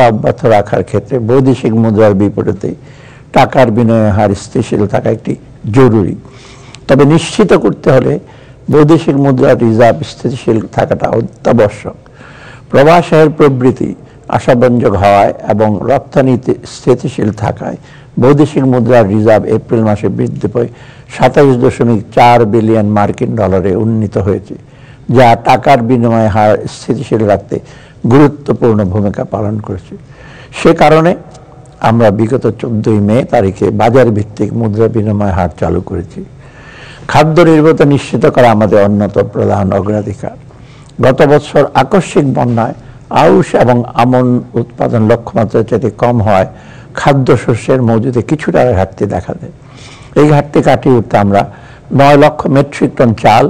অব্যাহত রাখার ক্ষেত্রে বৈদেশিক মুদ্রার বিপরীতে টাকার বিনিময় হার স্থিতিশীল থাকা একটি জরুরি। তবে নিশ্চিত করতে হলে বৈদেশিক মুদ্রার রিজার্ভ স্থিতিশীল থাকাটা অত্যাবশ্যক। প্রবাসের প্রবৃদ্ধি আশাব্যঞ্জক হওয়ায় এবং রপ্তানিতে স্থিতিশীল থাকায় বৈদেশিক মুদ্রার রিজার্ভ এপ্রিল মাসে বৃদ্ধি পেয়ে 27.4 বিলিয়ন মার্কিন ডলারে উন্নীত হয়েছে, যা টাকার বিনিময় হার স্থিতিশীল রাখতে গুরুত্বপূর্ণ ভূমিকা পালন করেছে। সে কারণে আমরা বিগত 14 মে তারিখে বাজার ভিত্তিক মুদ্রা বিনিময় হার চালু করেছি। খাদ্য নিরাপত্তা নিশ্চিত করা আমাদের অন্যতম প্রধান অগ্রাধিকার। গত বছর আকস্মিক বন্যায় আউশ এবং আমন উৎপাদন লক্ষ্যমাত্রার চাইতে কম হওয়ায় খাদ্যশস্যের মজুদে কিছুটা ঘাটতি দেখা দেয়। এই ঘাটতি কাটিয়ে উঠতে আমরা 9 লক্ষ মেট্রিক টন চাল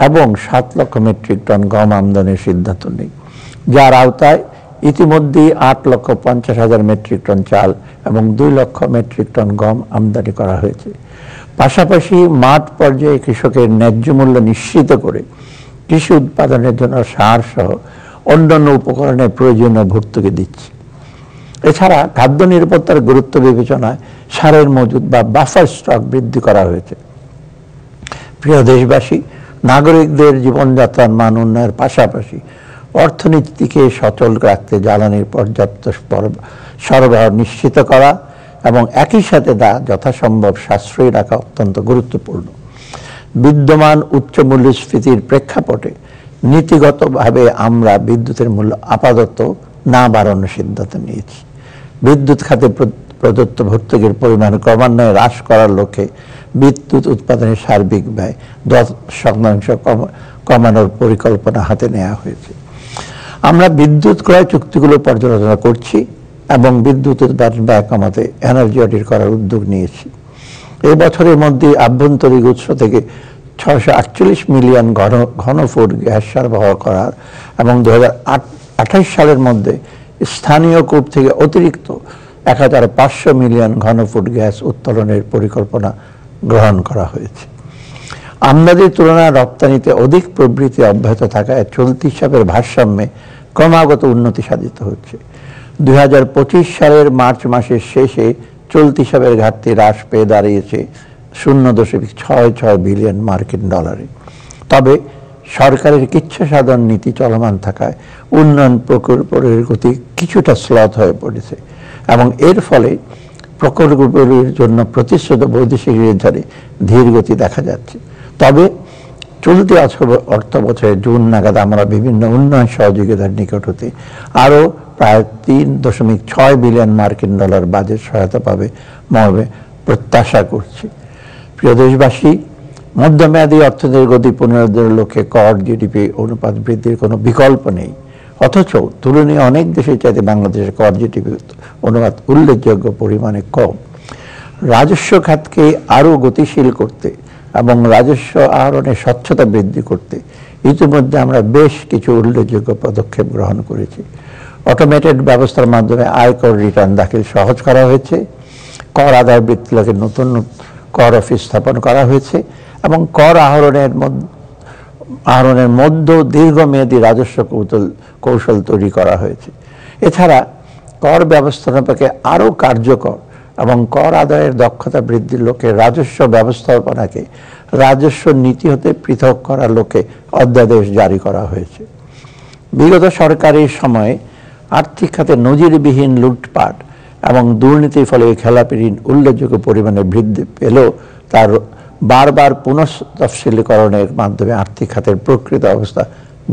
এবং 7 লক্ষ মেট্রিক টন গম আমদানির সিদ্ধান্ত নিই, যার আওতায় ইতিমধ্যেই 8,50,000 মেট্রিক টন চাল এবং 2 লক্ষ মেট্রিক টন গম আমদানি করা হয়েছে। পাশাপাশি মাঠ পর্যায়ে কৃষকের ন্যায্য মূল্য নিশ্চিত করে কৃষি উৎপাদনের জন্য সার সহ অন্যান্য উপকরণের প্রয়োজনীয় ভর্তুকি দিচ্ছে। এছাড়া খাদ্য নিরাপত্তার গুরুত্ব বিবেচনায় সারের মজুদ বা বাফার স্টক বৃদ্ধি করা হয়েছে। প্রিয় দেশবাসী, নাগরিকদের জীবনযাত্রার মান উন্নয়নের পাশাপাশি অর্থনীতিকে সচল রাখতে জ্বালানির পর্যাপ্ত সরবরাহ নিশ্চিত করা এবং একই সাথে তা যথাসম্ভব সাশ্রয়ী রাখা অত্যন্ত গুরুত্বপূর্ণ। বিদ্যমান উচ্চ মূল্যস্ফীতির প্রেক্ষাপটে নীতিগতভাবে আমরা বিদ্যুতের মূল্য আপাতত না বাড়ানোর সিদ্ধান্ত নিয়েছি। বিদ্যুৎ খাতে প্রদত্ত ভর্তুকির পরিমাণ ক্রমান্বয়ে হ্রাস করার লক্ষ্যে বিদ্যুৎ উৎপাদনের সার্বিক ব্যয় 10% কমানোর পরিকল্পনা হাতে নেওয়া হয়েছে। আমরা বিদ্যুৎ ক্রয় চুক্তিগুলো পর্যালোচনা করছি এবং বিদ্যুৎ উৎপাদন ব্যয় কমাতে এনার্জি অডিট করার উদ্যোগ নিয়েছি। এই বছরের মধ্যে আভ্যন্তরীণ উৎস থেকে 648 মিলিয়ন ঘনফুট গ্যাস সরবরাহ করার এবং 2028 সালের মধ্যে স্থানীয় কূপ থেকে অতিরিক্ত 1500 মিলিয়ন ঘনফুট গ্যাস উত্তোলনের পরিকল্পনা গ্রহণ করা হয়েছে। আমদানির তুলনায় রপ্তানিতে অধিক প্রবৃদ্ধি অব্যাহত থাকায় চলতি হিসাবের ভারসাম্যে ক্রমাগত উন্নতি সাধিত হচ্ছে। 2025 সালের মার্চ মাসের শেষে চলতি হিসাবের ঘাটতি হ্রাস পেয়ে দাঁড়িয়েছে 0.66 বিলিয়ন মার্কিন ডলারে। তবে সরকারের ইচ্ছা সাধন নীতি চলমান থাকায় উন্নয়ন প্রকল্পের গতি কিছুটা স্লথ হয়ে পড়েছে এবং এর ফলে প্রকল্পগুলির জন্য প্রতিশ্রুত বৈদেশিক ঋণধারে ধীর গতি দেখা যাচ্ছে। তবে চলতি অর্থ বছরের জুন নাগাদ আমরা বিভিন্ন উন্নয়ন সহযোগিতার নিকট হতে আরও প্রায় 3.6 বিলিয়ন মার্কিন ডলার বাজেট সহায়তা পাবে মর্মে প্রত্যাশা করছি। প্রিয় দেশবাসী, মধ্যমেয়াদী অর্থনীতির গতি পুনরুদ্ধারের লক্ষ্যে কর জিডিপি অনুপাত বৃদ্ধির কোনো বিকল্প নেই। অথচ তুলনীয় অনেক দেশের চাইতে বাংলাদেশের কর জিডিপি অনুপাত উল্লেখযোগ্য পরিমাণে কম। রাজস্ব খাতকে আরও গতিশীল করতে এবং রাজস্ব আহরণের স্বচ্ছতা বৃদ্ধি করতে ইতিমধ্যে আমরা বেশ কিছু উল্লেখযোগ্য পদক্ষেপ গ্রহণ করেছি। অটোমেটেড ব্যবস্থার মাধ্যমে আয়কর রিটার্ন দাখিল সহজ করা হয়েছে, কর আদায় বৃত্তিকে নতুন কর অফিস স্থাপন করা হয়েছে এবং কর আহরণের মধ্যে দীর্ঘমেয়াদী রাজস্ব কৌশল তৈরি করা হয়েছে। এছাড়া কর ব্যবস্থাপনাকে আরও কার্যকর এবং কর আদায়ের দক্ষতা বৃদ্ধির লক্ষ্যে রাজস্ব ব্যবস্থাপনাকে রাজস্ব নীতি হতে পৃথক করার লক্ষ্যে অধ্যাদেশ জারি করা হয়েছে। বিগত সরকারের সময়ে আর্থিক খাতে নজিরবিহীন লুটপাট এবং দুর্নীতির ফলে খেলাপি ঋণ উল্লেখযোগ্য পরিমাণে বৃদ্ধি পেলেও তার বারবার পুনঃতফসিলীকরণের মাধ্যমে আর্থিক খাতের প্রকৃত অবস্থা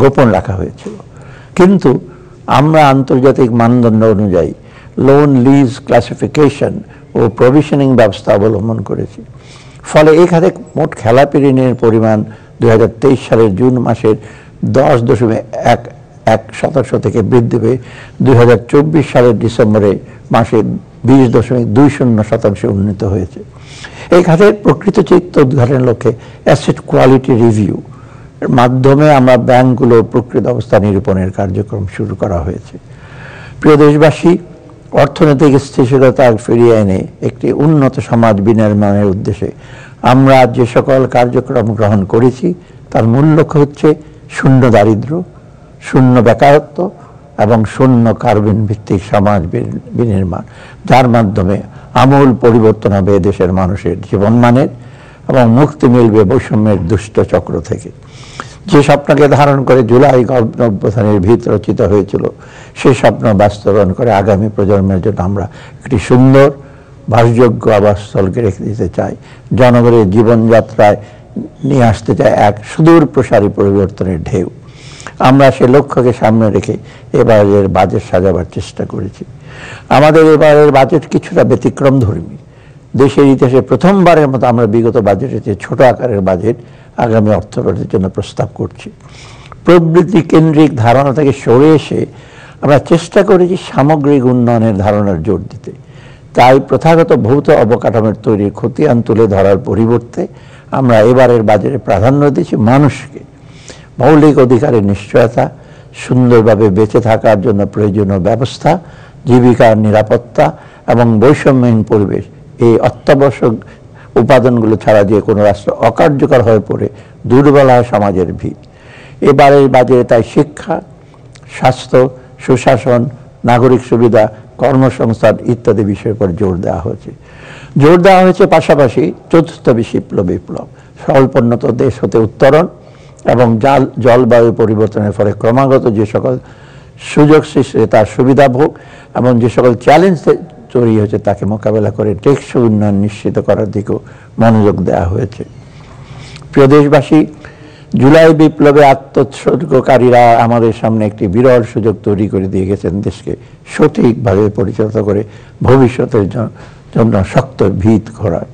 গোপন রাখা হয়েছিল। কিন্তু আমরা আন্তর্জাতিক মানদণ্ড অনুযায়ী লোন লিজ ক্লাসিফিকেশন ও প্রভিশনিং ব্যবস্থা অবলম্বন করেছি। ফলে এই খাতে মোট খেলাপি ঋণের পরিমাণ 2023 সালের জুন মাসের 10.11% থেকে বৃদ্ধি পেয়ে 2024 সালের ডিসেম্বরে মাসে 20.20% উন্নীত হয়েছে। এই খাতের প্রকৃত চিত্র উদ্ঘাটনের লক্ষ্যে অ্যাসেট কোয়ালিটি রিভিউ এর মাধ্যমে আমরা ব্যাংকগুলোর প্রকৃত অবস্থা নিরূপণের কার্যক্রম শুরু করা হয়েছে। প্রিয় দেশবাসী, অর্থনৈতিক স্থিতিশীলতা ফিরিয়ে এনে একটি উন্নত সমাজ বিনির্মাণের উদ্দেশ্যে আমরা যে সকল কার্যক্রম গ্রহণ করেছি তার মূল লক্ষ্য হচ্ছে শূন্য দারিদ্র্য, শূন্য বেকারত্ব এবং শূন্য কার্বন ভিত্তিক সমাজ বিনির্মাণ, যার মাধ্যমে আমূল পরিবর্তন হবে দেশের মানুষের জীবনমানের এবং মুক্তি মিলবে বৈষম্যের দুষ্ট চক্র থেকে। যে স্বপ্নকে ধারণ করে জুলাই অভ্যুত্থানের ভিত রচিত হয়েছিল, সেই স্বপ্ন বাস্তবায়ন করে আগামী প্রজন্মের জন্য আমরা একটি সুন্দর বাসযোগ্য আবাসস্থলকে রেখে দিতে চাই। জনগণের জীবনযাত্রায় নিয়ে আসতে চাই এক সুদূর প্রসারী পরিবর্তনের ঢেউ। আমরা সে লক্ষ্যকে সামনে রেখে এবারের বাজেট সাজাবার চেষ্টা করেছি। আমাদের এবারের বাজেট কিছুটা ব্যতিক্রমধর্মী। দেশের ইতিহাসে প্রথমবারের মতো আমরা বিগত বাজেটের চেয়ে ছোট আকারের বাজেট আগামী অর্থবর্ষের জন্য প্রস্তাব করছি। প্রবৃদ্ধি কেন্দ্রিক ধারণা থেকে সরে এসে আমরা চেষ্টা করেছি সামগ্রিক উন্নয়নের ধারণার জোর দিতে। তাই প্রথাগত ভৌত অবকাঠামোর তৈরির খতিয়ান তুলে ধরার পরিবর্তে আমরা এবারের বাজেটে প্রাধান্য দিচ্ছি মানুষকে। মৌলিক অধিকারের নিশ্চয়তা, সুন্দরভাবে বেঁচে থাকার জন্য প্রয়োজনীয় ব্যবস্থা, জীবিকার নিরাপত্তা এবং বৈষম্যহীন পরিবেশ, এই অত্যাবশ্যক উপাদানগুলো ছাড়া যে কোনো রাষ্ট্র অকার্যকর হয়ে পড়ে দুর্বল হয় সমাজের ভিত। এবারের বাজেটে তাই শিক্ষা, স্বাস্থ্য, সুশাসন, নাগরিক সুবিধা, কর্মসংস্থান ইত্যাদি বিষয়ের উপর জোর দেওয়া হয়েছে। পাশাপাশি চতুর্থ বিপ্লব, স্বল্পোন্নত দেশ হতে উত্তরণ এবং জলবায়ু পরিবর্তনের ফলে ক্রমাগত যে সকল সুযোগ সৃষ্টি তার সুবিধা ভোগ এবং যে সকল চ্যালেঞ্জ তৈরি হয়েছে তাকে মোকাবেলা করে টেকসই উন্নয়ন নিশ্চিত করার দিকেও মনোযোগ দেওয়া হয়েছে। প্রিয় দেশবাসী, জুলাই বিপ্লবে আত্মোৎসর্গকারীরা আমাদের সামনে একটি বিরল সুযোগ তৈরি করে দিয়ে গেছেন দেশকে সঠিকভাবে পরিচালিত করে ভবিষ্যতের জন্য শক্ত ভিত গড়ার।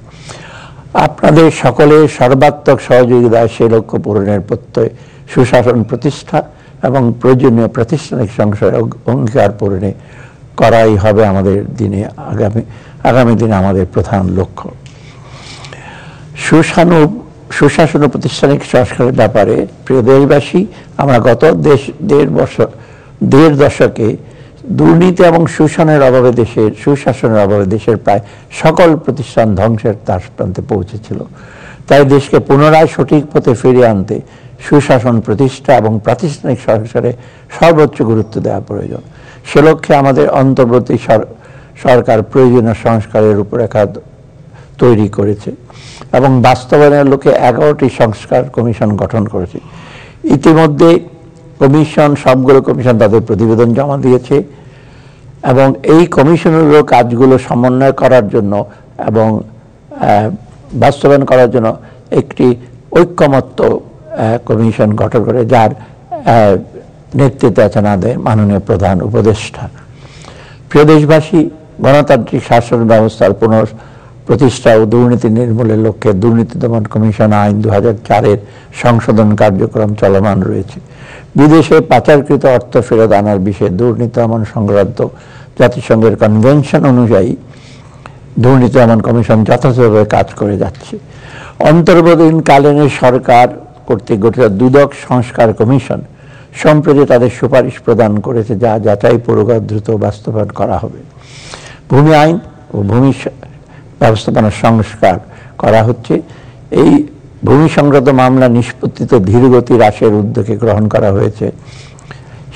আপনাদের সকলের সর্বাত্মক সহযোগিতায় সেই লক্ষ্য পূরণের প্রত্যয় সুশাসন প্রতিষ্ঠা এবং প্রয়োজনীয় প্রাতিষ্ঠানিক সংশয় অঙ্গীকার পূরণে করাই হবে আমাদের দিনে আগামী দিনে আমাদের প্রধান লক্ষ্য। সুশাসন ও প্রাতিষ্ঠানিক সংস্কারের ব্যাপারে প্রিয় দেশবাসী, আমরা গত দেড় দশকে দুর্নীতি এবং সুশাসনের অভাবে দেশের প্রায় সকল প্রতিষ্ঠান ধ্বংসের দ্বারপ্রান্তে পৌঁছেছিল। তাই দেশকে পুনরায় সঠিক পথে ফিরিয়ে আনতে সুশাসন প্রতিষ্ঠা এবং প্রাতিষ্ঠানিক সংস্কারে সর্বোচ্চ গুরুত্ব দেওয়া প্রয়োজন। সে লক্ষ্যে আমাদের অন্তর্বর্তী সরকার প্রয়োজনীয় সংস্কারের রূপরেখা তৈরি করেছে এবং বাস্তবায়নের লক্ষ্যে 11টি সংস্কার কমিশন গঠন করেছে। ইতিমধ্যে সবগুলো কমিশন তাদের প্রতিবেদন জমা দিয়েছে এবং এই কমিশনের কাজগুলো সমন্বয় করার জন্য এবং বাস্তবায়ন করার জন্য একটি ঐক্যমত্য কমিশন গঠন করে, যার নেতৃত্বে আছেন আমাদের মাননীয় প্রধান উপদেষ্টা। প্রিয় দেশবাসী, গণতান্ত্রিক শাসন ব্যবস্থার পুনঃপ্রতিষ্ঠা ও দুর্নীতি নির্মূলের লক্ষ্যে দুর্নীতি দমন কমিশন আইন 2004-এর সংশোধন কার্যক্রম চলমান রয়েছে। বিদেশে পাচারকৃত অর্থ ফেরত আনার বিষয়ে দুর্নীতি দমন সংক্রান্ত জাতিসংঘের কনভেনশন অনুযায়ী দুর্নীতি দমন কমিশন যথাযথভাবে কাজ করে যাচ্ছে। অন্তর্বর্তীকালীন সরকার কর্তৃক গঠিত দুদক সংস্কার কমিশন সম্প্রতি তাদের সুপারিশ প্রদান করেছে, যা যাচাই পূর্বক দ্রুত বাস্তবায়ন করা হবে। ভূমি আইন ও ভূমি ব্যবস্থাপনার সংস্কার করা হচ্ছে। এই ভূমি সংক্রান্ত মামলা নিষ্পত্তিতে ধীরগতি হ্রাসের উদ্যোগে গ্রহণ করা হয়েছে।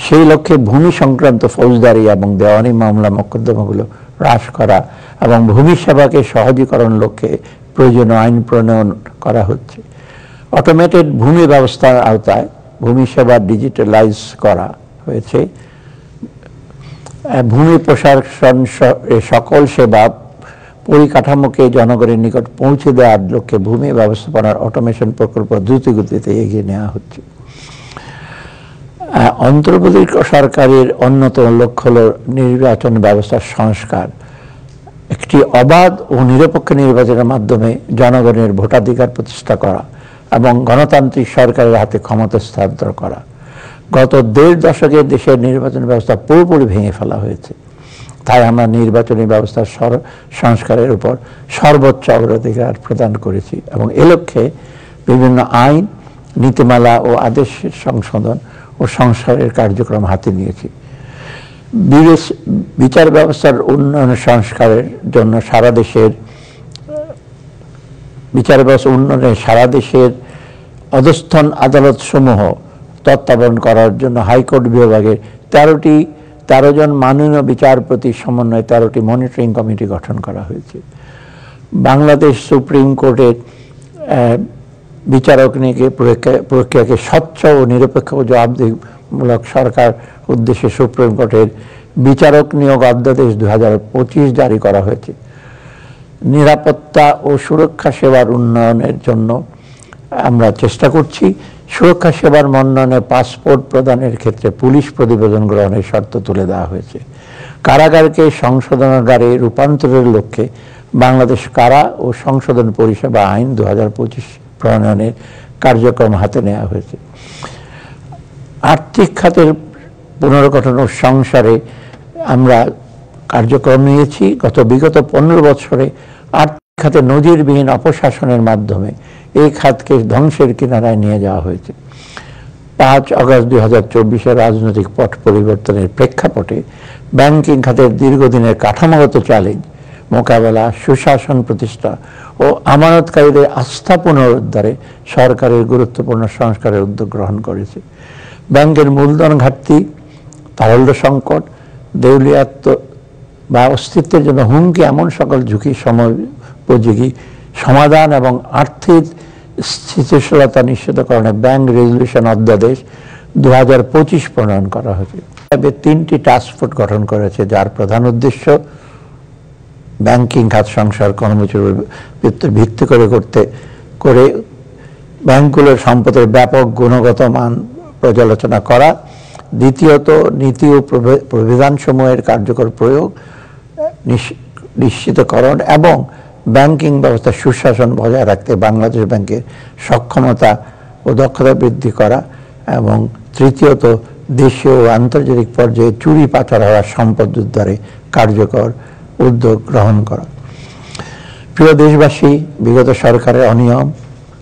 সেই লক্ষ্যে ভূমি সংক্রান্ত ফৌজদারি এবং দেওয়ানি মামলা মোকদ্দমাগুলো হ্রাস করা এবং ভূমি সেবাকে সহজীকরণ লক্ষ্যে প্রয়োজনীয় আইন প্রণয়ন করা হচ্ছে। অটোমেটেড ভূমি ব্যবস্থার আওতায় ভূমি সেবা ডিজিটালাইজ করা হয়েছে। ভূমি প্রশাসন সকল সেবা পরিকাঠামোকে জনগণের নিকট পৌঁছে দেওয়ার লক্ষ্যে ভূমি ব্যবস্থাপনার অটোমেশন প্রকল্প দ্রুতগতিতে এগিয়ে নেওয়া হচ্ছে। অন্তর্বর্তী সরকারের অন্যতম লক্ষ্য হল নির্বাচন ব্যবস্থার সংস্কার। একটি অবাধ ও নিরপেক্ষ নির্বাচনের মাধ্যমে জনগণের ভোটাধিকার প্রতিষ্ঠা করা এবং গণতান্ত্রিক সরকারের হাতে ক্ষমতা হস্তান্তর করা। গত দেড় দশকে দেশের নির্বাচন ব্যবস্থা পুরোপুরি ভেঙে ফেলা হয়েছে। তাই আমরা নির্বাচনী ব্যবস্থার সংস্কারের উপর সর্বোচ্চ অগ্রাধিকার প্রদান করেছি এবং এ লক্ষ্যে বিভিন্ন আইন, নীতিমালা ও আদেশের সংশোধন ও সংস্কারের কার্যক্রম হাতে নিয়েছি। বিচার ব্যবস্থার উন্নয়ন সংস্কারের জন্য সারা দেশের অধস্তন আদালত সমূহ তত্ত্বাবধান করার জন্য হাইকোর্ট বিভাগের 13 জন মাননীয় বিচারপতি সমন্বয়ে 13টি মনিটরিং কমিটি গঠন করা হয়েছে। বাংলাদেশ সুপ্রিম কোর্টের বিচারক নিয়োগের প্রক্রিয়াকে স্বচ্ছ ও নিরপেক্ষ ও জবাবদিহিমূলক সরকার উদ্দেশ্যে সুপ্রিম কোর্টের বিচারক নিয়োগ অধ্যাদেশ 2025 জারি করা হয়েছে। নিরাপত্তা ও সুরক্ষা সেবার উন্নয়নের জন্য আমরা চেষ্টা করছি। সুরক্ষা সেবার মনোনয়নে পাসপোর্ট প্রদানের ক্ষেত্রে পুলিশ প্রতিবেদন গ্রহণের শর্ত তুলে দেওয়া হয়েছে। কারাগারকে সংশোধনাগারে রূপান্তরের লক্ষ্যে বাংলাদেশ কারা ও সংশোধন পরিষেবা আইন 2025 প্রণয়নের কার্যক্রম হাতে নেওয়া হয়েছে। আর্থিক খাতের পুনর্গঠন ও সংস্কারে আমরা কার্যক্রম নিয়েছি। বিগত 15 বছরে আর্থিক খাতে নজিরবিহীন অপশাসনের মাধ্যমে এই খাতকে ধ্বংসের কিনারায় নিয়ে যাওয়া হয়েছে। 5 আগস্ট 2024 রাজনৈতিক পট পরিবর্তনের প্রেক্ষাপটে ব্যাংকিং খাতের দীর্ঘদিনের কাঠামোগত চ্যালেঞ্জ মোকাবেলা, সুশাসন প্রতিষ্ঠা ও আমানতকারীদের আস্থা পুনরুদ্ধারে সরকারের গুরুত্বপূর্ণ সংস্কারের উদ্যোগ গ্রহণ করেছে। ব্যাংকের মূলধন ঘাটতি, তারল্য সংকট, দেউলিয়াত্ব বা অস্তিত্বের জন্য হুমকি এমন সকল ঝুঁকি সময়োপযোগী সমাধান এবং আর্থিক স্থিতিশীলতা নিশ্চিতকরণে ব্যাংক রেজুলেশন অধ্যাদেশ 2025 প্রণয়ন করা হয়েছে। 3টি টাস্কফোর্স গঠন করেছে, যার প্রধান উদ্দেশ্য ব্যাংকিং খাত সংস্কার কর্মসূচির ভিত্তি করে ব্যাংকগুলোর সম্পদের ব্যাপক গুণগত মান পর্যালোচনা করা। দ্বিতীয়ত, নীতি ও প্রবিধানসমূহের কার্যকর প্রয়োগ নিশ্চিতকরণ এবং ব্যাংকিং ব্যবস্থা সুশাসন বজায় রাখতে বাংলাদেশ ব্যাংকের সক্ষমতা ও দক্ষতা বৃদ্ধি করা। এবং তৃতীয়ত, দেশীয় ও আন্তর্জাতিক পর্যায়ে চুরি পাচার হওয়া সম্পদ উদ্ধারে কার্যকর উদ্যোগ গ্রহণ করা। প্রিয় দেশবাসী, বিগত সরকারের অনিয়ম,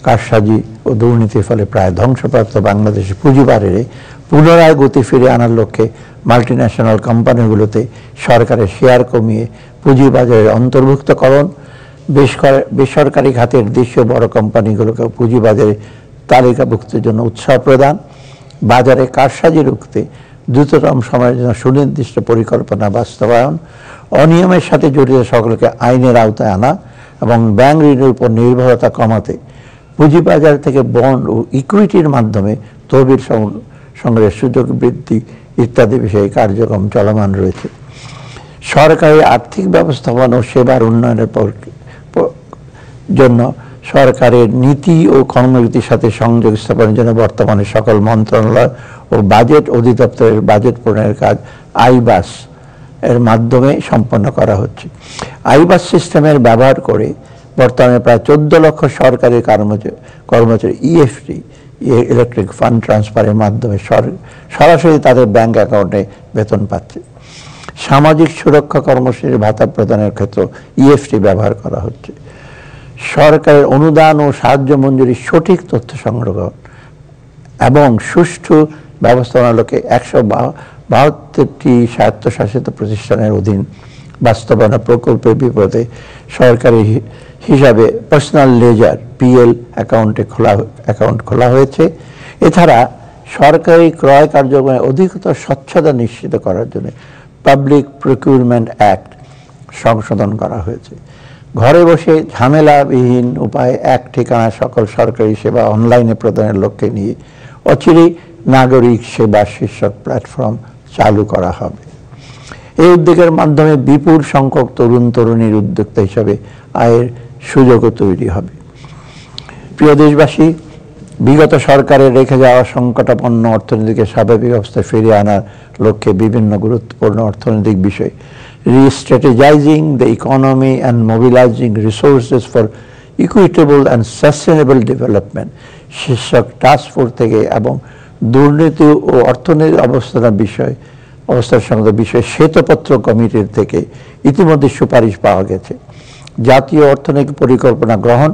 কারসাজি ও দুর্নীতির ফলে প্রায় ধ্বংসপ্রাপ্ত বাংলাদেশের পুঁজিবাজারে পুনরায় গতি ফিরিয়ে আনার লক্ষ্যে মাল্টিন্যাশনাল কোম্পানিগুলোতে সরকারের শেয়ার কমিয়ে পুঁজিবাজারের অন্তর্ভুক্তকরণ, বেসরকারি খাতের দেশীয় বড় কোম্পানিগুলোকে পুঁজিবাজারে তালিকাভুক্তির জন্য উৎসাহ প্রদান, বাজারে কারসাজি রুখতে দ্রুততম সময়ের জন্য সুনির্দিষ্ট পরিকল্পনা বাস্তবায়ন, অনিয়মের সাথে জড়িত সকলকে আইনের আওতায় আনা এবং ব্যাংক ঋণের উপর নির্ভরতা কমাতে পুঁজিবাজার থেকে বন্ড ও ইকুইটির মাধ্যমে তহবিল সংগ্রহের সুযোগ বৃদ্ধি ইত্যাদি বিষয়ে কার্যক্রম চলমান রয়েছে। সরকারি আর্থিক ব্যবস্থাপনা ও সেবার উন্নয়নের জন্য সরকারের নীতি ও কর্মনীতির সাথে সংযোগ স্থাপনের জন্য বর্তমানে সকল মন্ত্রণালয় ও বাজেট অধিদপ্তরের বাজেট প্রণয়নের কাজ আইবাস এর মাধ্যমে সম্পন্ন করা হচ্ছে। আইবাস সিস্টেমের ব্যবহার করে বর্তমানে প্রায় 14 লক্ষ সরকারি কর্মচারী ইএফটি ইলেকট্রিক ফান্ড ট্রান্সফারের মাধ্যমে সরাসরি তাদের ব্যাংক অ্যাকাউন্টে বেতন পাচ্ছে। সামাজিক সুরক্ষা কর্মসূচির ভাতা প্রদানের ক্ষেত্রে ইএফটি ব্যবহার করা হচ্ছে। সরকারের অনুদান ও সাহায্য মঞ্জুরির সঠিক তথ্য সংগ্রহ এবং সুষ্ঠু ব্যবস্থাপনার লক্ষ্যে 172টি স্বায়ত্তশাসিত প্রতিষ্ঠানের অধীন বাস্তবায়ন প্রকল্পের বিপদে সরকারি হিসাবে পার্সোনাল লেজার পিএল অ্যাকাউন্ট খোলা হয়েছে। এছাড়া সরকারি ক্রয় কার্যক্রমে অধিকতর স্বচ্ছতা নিশ্চিত করার জন্য পাবলিক প্রকিউরমেন্ট অ্যাক্ট সংশোধন করা হয়েছে। ঘরে বসে ঝামেলাবিহীন উপায়ে এক ঠিকানায় সকল সরকারি সেবা অনলাইনে প্রদানের লক্ষ্যে নিয়ে অচিরেই নাগরিক সেবা শীর্ষক প্ল্যাটফর্ম চালু করা হবে। এই উদ্যোগের মাধ্যমে বিপুল সংখ্যক তরুণ তরুণীর উদ্যোক্তা হিসাবে আয়ের সুযোগও তৈরি হবে। প্রিয় দেশবাসী, বিগত সরকারের রেখে যাওয়া সংকটাপন্ন অর্থনীতিকে স্বাভাবিক অবস্থায় ফিরিয়ে আনার লক্ষ্যে বিভিন্ন গুরুত্বপূর্ণ অর্থনৈতিক বিষয় restrategising the economy and mobilising resources for equitable and sustainable development শীর্ষক টাস্কফোর্স থেকে এবং দুর্নীতি ও অর্থনৈতিক অবস্থার সংক্রান্ত বিষয়ে শ্বেতপত্র কমিটির থেকে ইতিমধ্যে সুপারিশ পাওয়া গেছে। জাতীয় অর্থনৈতিক পরিকল্পনা গ্রহণ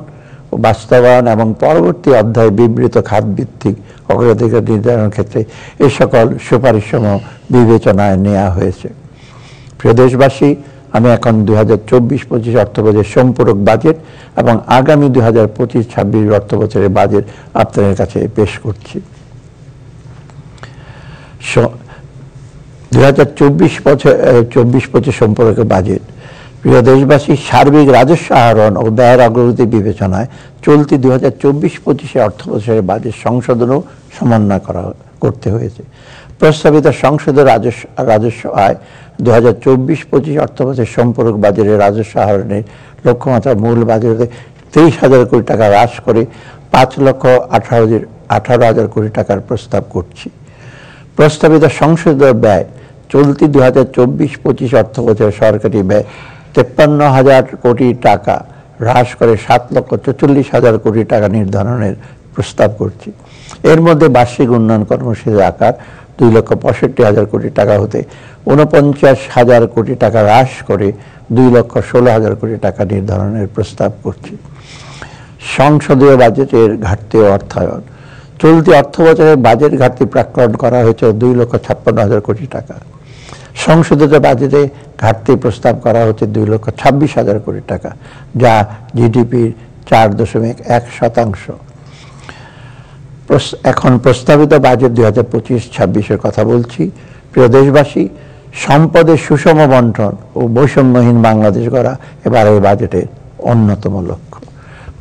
ও বাস্তবায়ন এবং পরবর্তী অধ্যায়ে বিবৃত খাতভিত্তিক অগ্রাধিকার নির্ধারণের ক্ষেত্রে এ সকল সুপারিশসমূহ বিবেচনায় নেওয়া হয়েছে। প্রিয় দেশবাসী, আমি এখন 2024-25 অর্থবছরের সম্পূরক বাজেট এবং আগামী 2025-26 অর্থবছরের বাজেট আপনাদের কাছে পেশ করছি। 2024-25 সম্পর্কে বাজেট। প্রিয় দেশবাসী, সার্বিক রাজস্ব আহরণ ও ব্যয়ের অগ্রগতি বিবেচনায় চলতি 2024-25 অর্থবছরের বাজেট সংশোধনও সমন্বয় করতে হয়েছে। প্রস্তাবিত সংসদের রাজস্ব আয় 2024-25 অর্থবছর সম্পর্ক বাজেটের রাজস্ব আহরণের লক্ষ্যমাত্রা মূল বাজেটে 23,000 কোটি টাকা হ্রাস করে 5,18,000 কোটি টাকার প্রস্তাব করছি। প্রস্তাবিত সংসদীয় ব্যয় চলতি 2024-25 অর্থবছরের সরকারি ব্যয় 53,000 কোটি টাকা হ্রাস করে 7,44,000 কোটি টাকা নির্ধারণের প্রস্তাব করছি। এর মধ্যে বার্ষিক উন্নয়ন কর্মসূচির আকার 2,65,000 কোটি টাকা হতে 49,000 কোটি টাকা হ্রাস করে 2,16,000 কোটি টাকা নির্ধারণের প্রস্তাব করছি। সংসদীয় বাজেটের ঘাটতি ও অর্থায়ন চলতি অর্থবছরের বাজেট ঘাটতি প্রাক্কলন করা হয়েছে 2,56,000 কোটি টাকা। সংশোধিত বাজেটে ঘাটতি প্রস্তাব করা হচ্ছে 2,26,000 কোটি টাকা, যা জিডিপির 4.1%। এখন প্রস্তাবিত বাজেট 2025-26-এর কথা বলছি। প্রিয় দেশবাসী, সম্পদের সুষম বন্টন ও বৈষম্যহীন বাংলাদেশ গড়া এবার এই বাজেটের অন্যতম লক্ষ্য।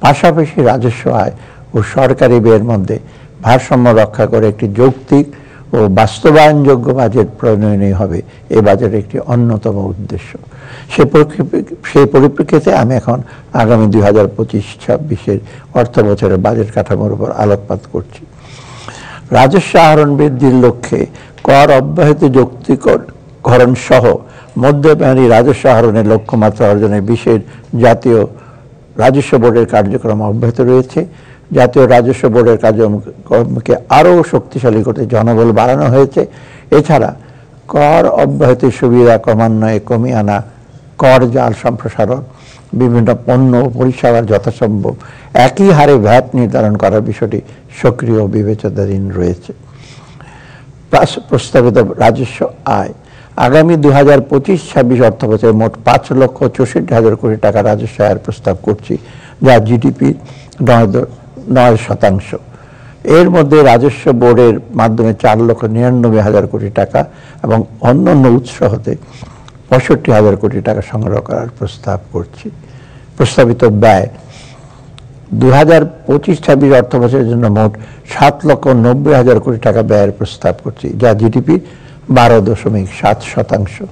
পাশাপাশি রাজস্ব আয় ও সরকারি ব্যয়ের মধ্যে ভারসাম্য রক্ষা করে একটি যৌক্তিক ও বাস্তবায়নযোগ্য বাজেট প্রণয়নই হবে এই বাজেটের একটি অন্যতম উদ্দেশ্য। সেই পরিপ্রেক্ষিতে আমি এখন আগামী 2025-26-এর অর্থ বছরের বাজেট কাঠামোর উপর আলোকপাত করছি। রাজস্ব আহরণ বৃদ্ধির লক্ষ্যে কর অব্যাহতি যৌক্তিকরণ সহ মধ্যমেয়াদী রাজস্ব আহরণের লক্ষ্যমাত্রা অর্জনের বিশেষ জাতীয় রাজস্ব বোর্ডের কার্যক্রম অব্যাহত রয়েছে। জাতীয় রাজস্ব বোর্ডের কার্যক্রমকে আরও শক্তিশালী করতে জনবল বাড়ানো হয়েছে। এছাড়া কর অব্যাহতির সুবিধা ক্রমান্বয়ে কমিয়ে আনা, কর জাল সম্প্রসারণ, বিভিন্ন পণ্য ও পরিষেবার যথাসম্ভব একই হারে ভ্যাট নির্ধারণ করার বিষয়টি সক্রিয় বিবেচনাধীন রয়েছে। প্রস্তাবিত রাজস্ব আয় আগামী 2025-26 অর্থবছরে মোট 5,64,000 কোটি টাকা রাজস্ব আয়ের প্রস্তাব করছি, যা জিডিপির 9%। এর মধ্যে রাজস্ব বোর্ডের মাধ্যমে 4,99,000 কোটি টাকা এবং অন্যান্য উৎস হতে 65,000 কোটি টাকা সংগ্রহ করার প্রস্তাব করছি। প্রস্তাবিত ব্যয় 2025-26 অর্থবছরের জন্য মোট 7,90,000 কোটি টাকা ব্যয়ের প্রস্তাব করছি, যা জিডিপির 12.7%।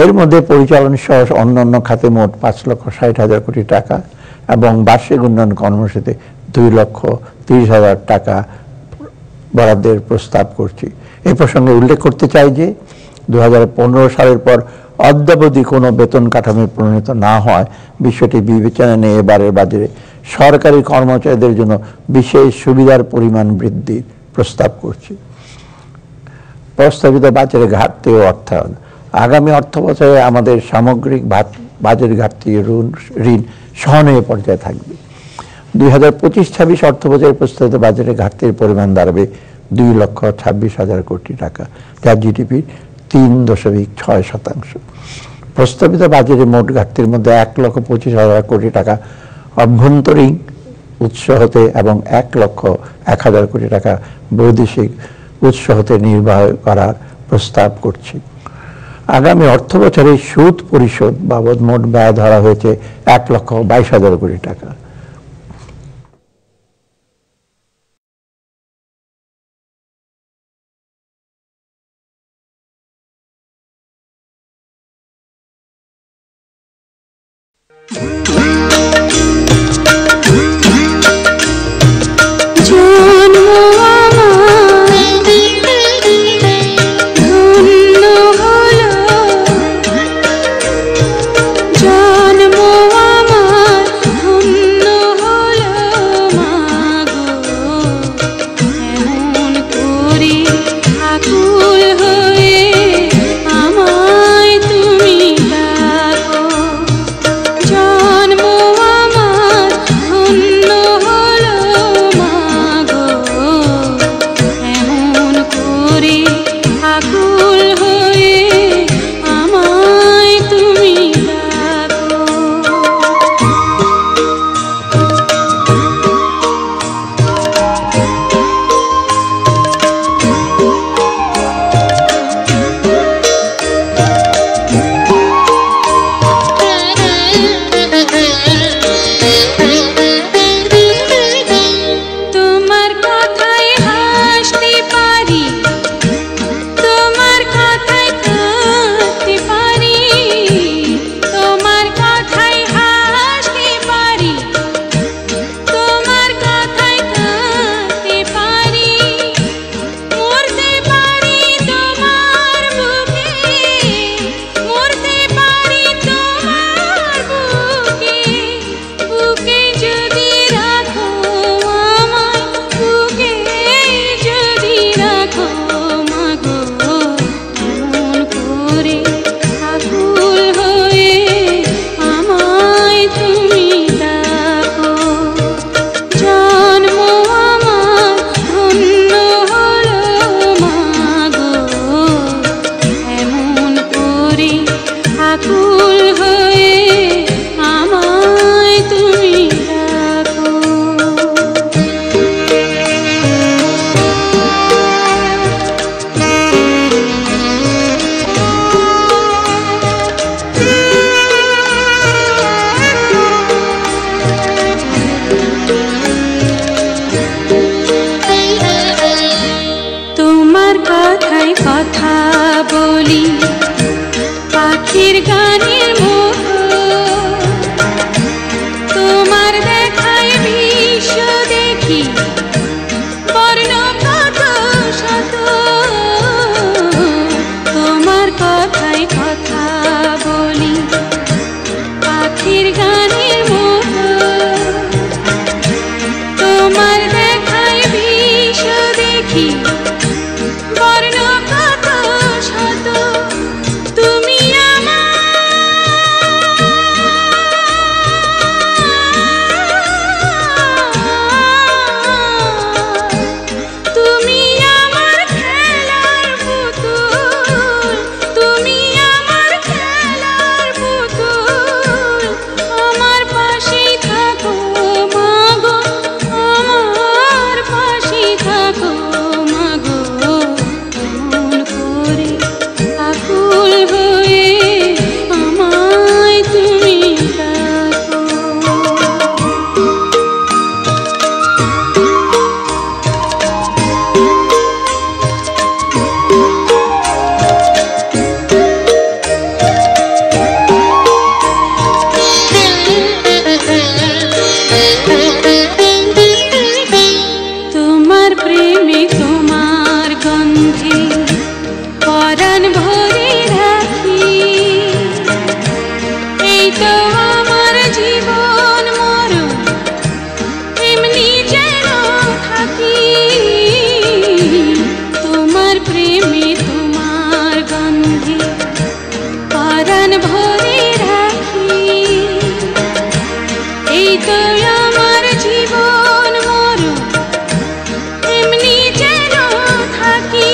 এর মধ্যে পরিচালন সহ অন্যান্য খাতে মোট 5,60,000 কোটি টাকা এবং বার্ষিক উন্নয়ন কর্মসূচিতে 2,30,000 টাকা বরাদ্দের প্রস্তাব করছি। এই প্রসঙ্গে উল্লেখ করতে চাই যে 2015 সালের পর অদ্যাবধি কোনো বেতন কাঠামো প্রণীত না হয় বিষয়টি বিবেচনায় নিয়ে এবারের বাজেটে সরকারি কর্মচারীদের জন্য বিশেষ সুবিধার পরিমাণ বৃদ্ধির প্রস্তাব করছি। প্রস্তাবিত বাজেটের ঘাটতি ও অর্থায়ন আগামী অর্থবছরে আমাদের সামগ্রিক বাজেট ঘাটতি ঋণ সহনীয় পর্যায়ে থাকবে। 2025-26 অর্থবছরের প্রস্তাবিত বাজেটের ঘাটতির পরিমাণ দাঁড়াবে 2,26,000 কোটি টাকা, যা জিডিপির 3.6%। প্রস্তাবিত বাজেটের মোট ঘাটতির মধ্যে 1,25,000 কোটি টাকা অভ্যন্তরীণ উৎস হতে এবং 1,01,000 কোটি টাকা বৈদেশিক উৎস হতে নির্বাহ করার প্রস্তাব করছি। আগামী অর্থ বছরে সুদ পরিশোধ বাবদ মোট ব্যয় ধরা হয়েছে 1,22,000 কোটি টাকা। জন্ম আমার আকুল হয়ে আমায় তুমি রাখো। তোমার কথায় কথা বলি পাখির গানের মতো, তোমার দেখায় বিশ্ব দেখি বর্ণ কত শত। তোমার কথায় কথা বলি পাখির গানের মতো, তোমার দেখায় বিশ্ব দেখি বর্ণ কত শত। তুমি আমার খেলার পুতুল, তুমি আমার খেলার পুতুল, আমার পাশেই থাকো মাগো, আমার পাশেই থাকো মাগো। এমন করে আকুল হয়ে আমায় তুমি রাখো। তোমার প্রেমে তোমার গন্ধে পরাণ ভরে রাখি, এই তো আমার জীবন মরণ এমনি যেন থাকি। তোমার প্রেমে তোমার গন্ধে পরাণ ভরে রাখি, এই তো আমার জীবন মরণ এমনি যেন থাকি।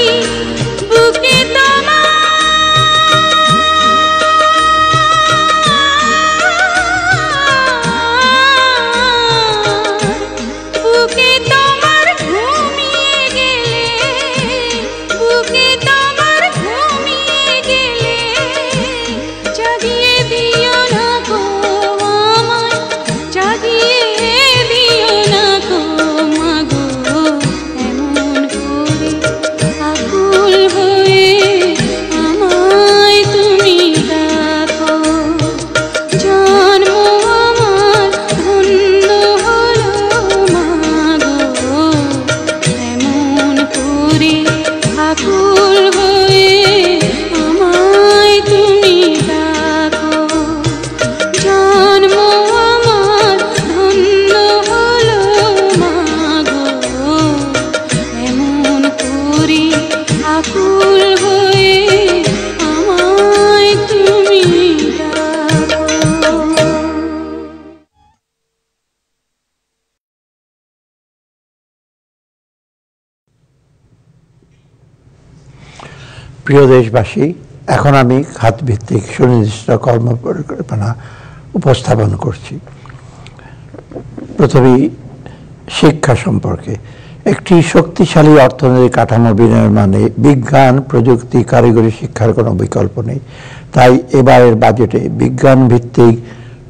বুকে তোমার ঘুমিয়ে গেলে, বুকে তোমার ঘুমিয়ে গেলে জাগিয়ে দিও না গো আমায়, জাগিয়ে দিও না গো মাগো। এমন করে আকুল হয়ে আমায় তুমি রাখো। জন্ম আমার ধন্য হলো মাগো, এমন করে আকুল হয়ে আমায় তুমি রাখো। জন্ম আমার ধন্য হলো মাগো, এমন করে আকুল হয়ে আমায় তুমি রাখো। প্রিয় দেশবাসী, এখন আমি খাতভিত্তিক সুনির্দিষ্ট কর্ম পরিকল্পনা উপস্থাপন করছি। প্রথমেই শিক্ষা সম্পর্কে। একটি শক্তিশালী অর্থনৈতিক কাঠামো বিনির্মাণে বিজ্ঞান, প্রযুক্তি, কারিগরি শিক্ষার কোনো বিকল্প নেই। তাই এবারের বাজেটে বিজ্ঞান ভিত্তিক,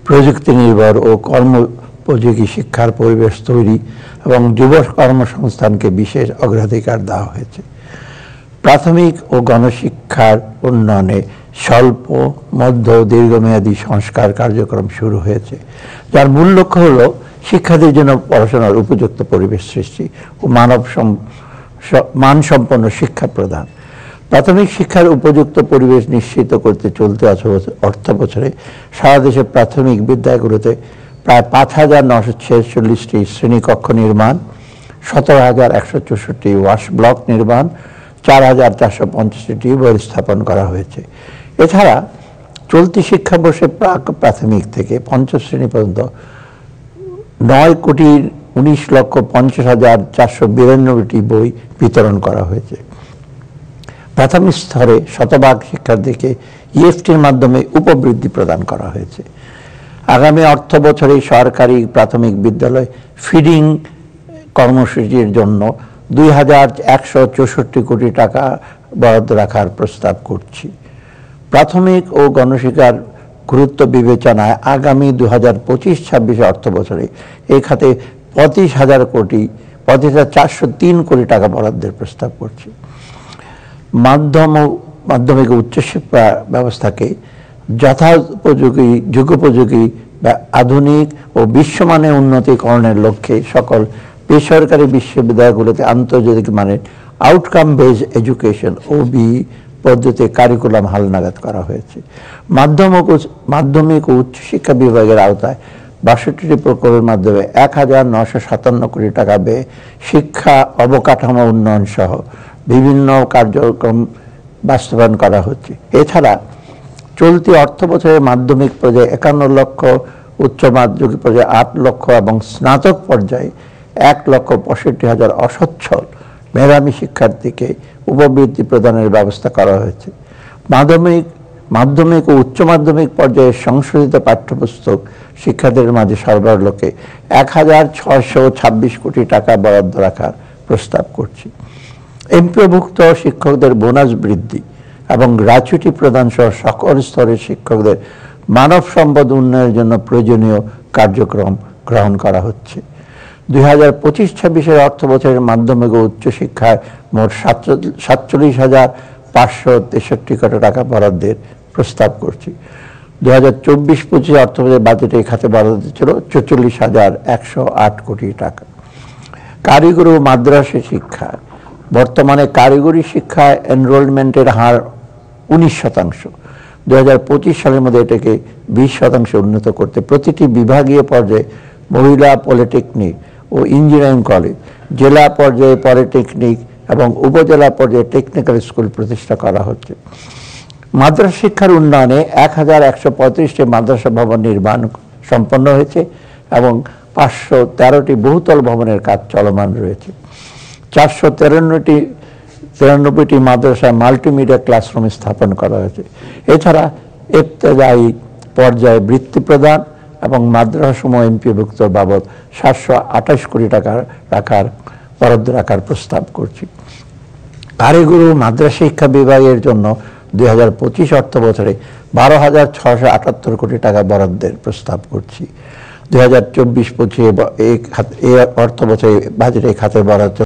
প্রযুক্তি নির্ভর ও কর্মোপযোগী শিক্ষার পরিবেশ তৈরি এবং যুব কর্মসংস্থানকে বিশেষ অগ্রাধিকার দেওয়া হয়েছে। প্রাথমিক ও গণশিক্ষার উন্নয়নে স্বল্প, মধ্য ও দীর্ঘমেয়াদী সংস্কার কার্যক্রম শুরু হয়েছে, যার মূল লক্ষ্য হল শিক্ষার্থীর জন্য পড়াশোনার উপযুক্ত পরিবেশ সৃষ্টি ও মানসম্পন্ন শিক্ষা প্রদান। প্রাথমিক শিক্ষার উপযুক্ত পরিবেশ নিশ্চিত করতে চলতি অর্থ বছরে সারা দেশে প্রাথমিক বিদ্যালয়গুলোতে প্রায় ৫,৯৪৬টি শ্রেণীকক্ষ নির্মাণ, ১৭,১৬৪টি ওয়াশ ব্লক নির্মাণ, ৪,৪৫০টি টিউবওয়েল স্থাপন করা হয়েছে। এছাড়া চলতি শিক্ষাবর্ষে প্রাথমিক থেকে পঞ্চম শ্রেণী পর্যন্ত ৯,১৯,৫০,৪৯২টি বই বিতরণ করা হয়েছে। প্রাথমিক স্তরে শতভাগ শিক্ষার্থীকে ইএফটির মাধ্যমে উপবৃত্তি প্রদান করা হয়েছে। আগামী অর্থ বছরে সরকারি প্রাথমিক বিদ্যালয় ফিডিং কর্মসূচির জন্য 2,164 কোটি টাকা বরাদ্দ রাখার প্রস্তাব করছি। প্রাথমিক ও গণশিক্ষার গুরুত্ব বিবেচনায় আগামী 2025-26 অর্থ বছরে এই খাতে 25,403 কোটি টাকা বরাদ্দের প্রস্তাব করছি। মাধ্যমিক ও উচ্চশিক্ষা ব্যবস্থাকে যুগোপযোগী আধুনিক ও বিশ্বমানের উন্নতিকরণের লক্ষ্যে সকল বেসরকারি বিশ্ববিদ্যালয়গুলোতে আন্তর্জাতিক মানের আউটকাম বেজ এডুকেশন OBE পদ্ধতিতে কারিকুলাম হালনাগাদ করা হয়েছে। মাধ্যমিক ও উচ্চশিক্ষা বিভাগের আওতায় 62টি প্রকল্পের মাধ্যমে 1,957 কোটি টাকা ব্যয়ে শিক্ষা অবকাঠামো উন্নয়ন সহ বিভিন্ন কার্যক্রম বাস্তবায়ন করা হচ্ছে। এছাড়া চলতি অর্থ বছরে মাধ্যমিক পর্যায়ে 51 লক্ষ, উচ্চ মাধ্যমিক পর্যায়ে 8 লক্ষ এবং স্নাতক পর্যায়ে 1,65,000 অসচ্ছল মেধাবী শিক্ষার্থীকে উপবৃত্তি প্রদানের ব্যবস্থা করা হয়েছে। মাধ্যমিক ও উচ্চ মাধ্যমিক পর্যায়ে সংশোধিত পাঠ্যপুস্তক শিক্ষার্থীদের মাঝে সরবরাহ লক্ষ্যে 1,626 কোটি টাকা বরাদ্দ রাখার প্রস্তাব করছি। এমপিওভুক্ত শিক্ষকদের বোনাস বৃদ্ধি এবং গ্র্যাচুইটি প্রদান সহ সকল স্তরের শিক্ষকদের মানব সম্পদ উন্নয়নের জন্য প্রয়োজনীয় কার্যক্রম গ্রহণ করা হচ্ছে। 2025-26 অর্থ বছরের মাধ্যমিক ও উচ্চশিক্ষায় মোট 47,563 কোটি টাকা বরাদ্দের প্রস্তাব করছি। 2024-25 অর্থ বছরের বাজেটে এই খাতে বরাদ্দ ছিল 44,108 কোটি টাকা। কারিগরি ও মাদ্রাসা শিক্ষা, বর্তমানে কারিগরি শিক্ষায় এনরোলমেন্টের হার 19%। 2025 সালের মধ্যে এটাকে 20% উন্নত করতে প্রতিটি বিভাগীয় পর্যায়ে মহিলা পলিটেকনিক ও ইঞ্জিনিয়ারিং কলেজ, জেলা পর্যায়ে পলিটেকনিক এবং উপজেলা পর্যায়ে টেকনিক্যাল স্কুল প্রতিষ্ঠা করা হচ্ছে। মাদ্রাসা শিক্ষার উন্নয়নে 1,135টি মাদ্রাসা ভবন নির্মাণ সম্পন্ন হয়েছে এবং 513টি বহুতল ভবনের কাজ চলমান রয়েছে। 493টি মাদ্রাসায় মাল্টিমিডিয়া ক্লাসরুম স্থাপন করা হয়েছে। এছাড়া ইবতেদায়ী পর্যায়ে বৃত্তি প্রদান এবং মাদ্রাসাসমূহ এমপিওভুক্ত বাবদ 728 কোটি টাকা বরাদ্দ রাখার প্রস্তাব করছি। কারিগরি ও মাদ্রাসা শিক্ষা বিভাগের জন্য 2025 অর্থ বছরে 12,678 কোটি টাকা বরাদ্দের প্রস্তাব করছি। 2024-25 এই অর্থ বছরে বাজেটে খাতে বরাদ্দ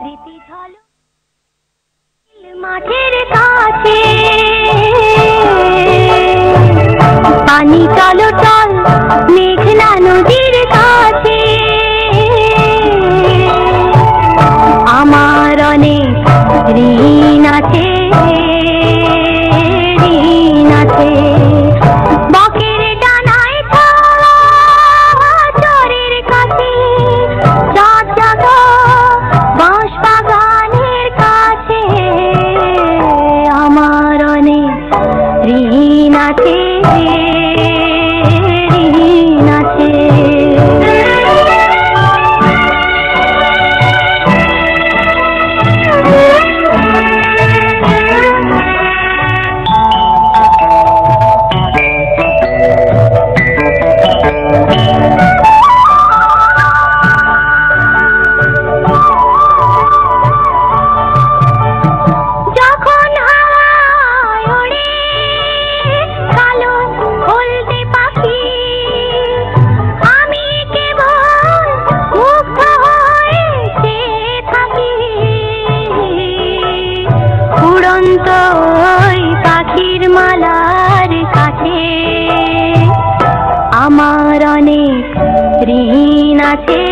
স্মৃতি ওই পাখির মালার কাছে আমার অনেক ঋণ আছে,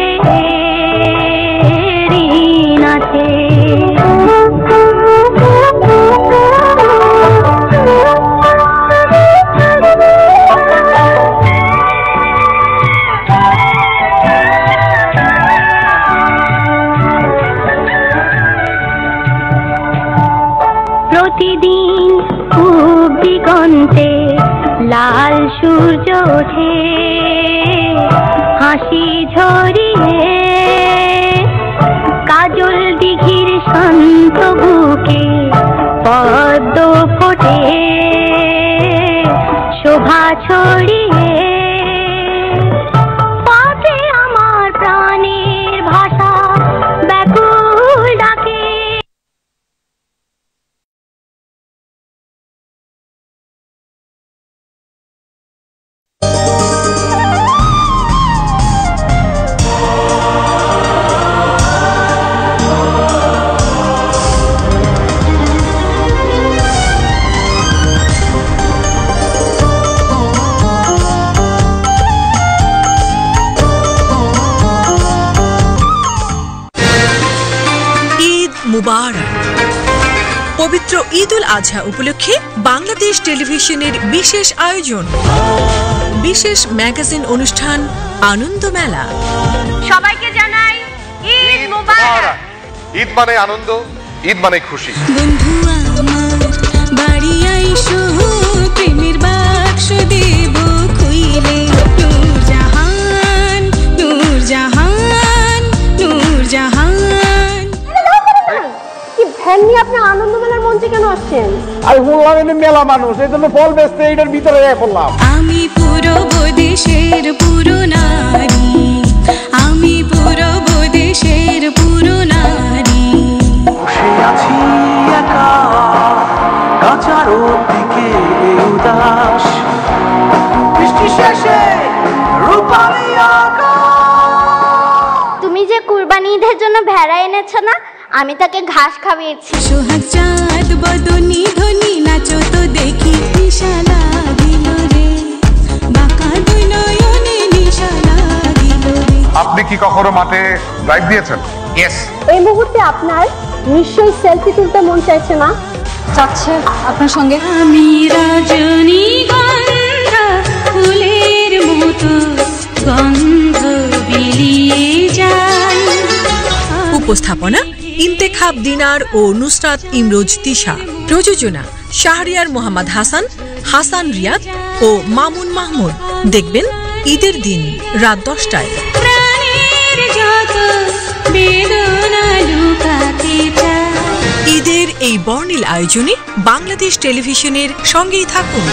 ঋণ আছে। প্রতিদিন পূব দিগন্তে লাল সূর্য ওঠে হাসি ঝরিয়ে, কাজল দিঘির শান্ত বুকে পদ্ম ফোটে শোভা ছড়িয়ে। পথে আমার প্রাণের ভাষা ব্যাকুল ডাকে। মুবারক। পবিত্র ঈদ উল আজহা উপলক্ষে বাংলাদেশ টেলিভিশনের বিশেষ আয়োজন, বিশেষ ম্যাগাজিন অনুষ্ঠান আনন্দ মেলা। সবাইকে জানাই ঈদ মুবারক। ঈদ মানে আনন্দ, ঈদ মানে খুশি। বন্ধু আমার বাড়ি আইসো, প্রেমের বাক্স দেব খুইলে। নূরজাহান, নূরজাহান, নূরজাহান। কি ভ্যান নিয়ে আপনি আনন্দ মেলার মঞ্চে কেন আসছেন? আমি বললাম এনে মেলা মানুষ, এই জন্য ফল বেচতে এটার ভিতরে পড়লাম। আমি পূরব দেশের পুরো নারী, আমি পূরব দেশের পুরো নারী। বসে আছি একা কাঁচার দিকে উদাস, বৃষ্টি শেষে রূপালি আকাশ। তুমি যে কুরবানি ঈদের জন্য ভেড়া এনেছো না, আমি তাকে ঘাস খাওয়িয়েছি। সোহাগ চাঁদ বদনি ধনি নাচো তো দেখি, নিশা লাগিল রে, বাঁকা দুই নয়নে নিশা লাগিল রে। আপনি কি কখনো মাঠে ড্রাইভ দিয়েছেন? ইয়েস। এই মুহূর্তে আপনার নিশ্চয়ই সেলফি তুলতে মন চাইছে না? চাচ্ছে আপনার সঙ্গে। আমি রজনীগন্ধা ফুলের মতো গন্ধ বিলিয়ে যাই। উপস্থাপনা ইন্তেখাব দিনার ও নুসরাত ইমরোজ তিশা। প্রযোজনা শাহরিয়ার মোহাম্মদ হাসান, হাসান রিয়াদ ও মামুন মাহমুদ। দেখবেন ঈদের দিন রাত 10টায়। প্রাণের যত বেদনা লুকাতে চাই। ঈদের এই বর্ণিল আয়োজনে বাংলাদেশ টেলিভিশনের সঙ্গেই থাকুন।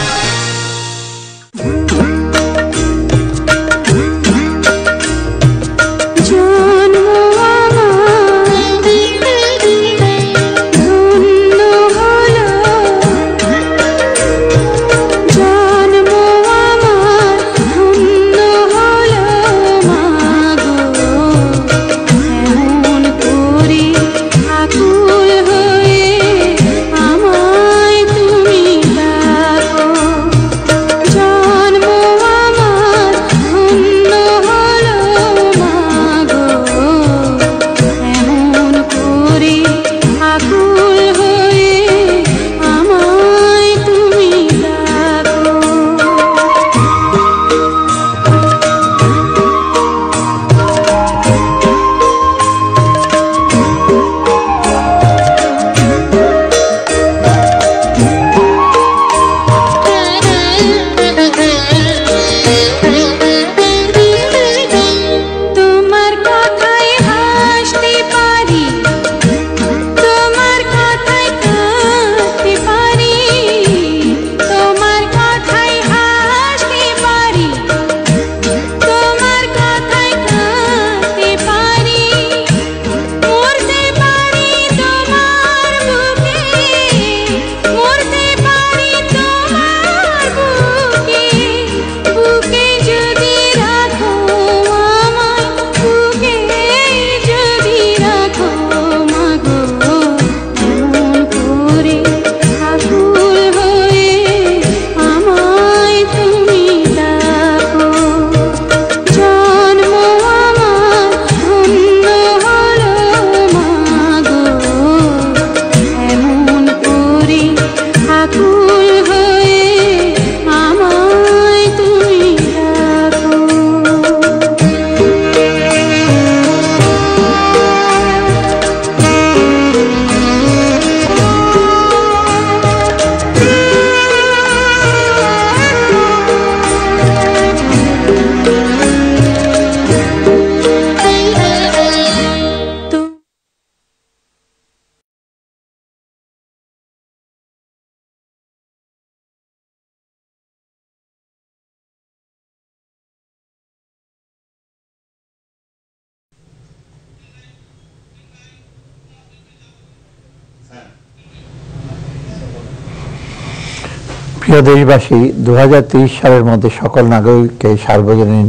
প্রিয় দেশবাসী, 2030 সালের মধ্যে সকল নাগরিককে সার্বজনীন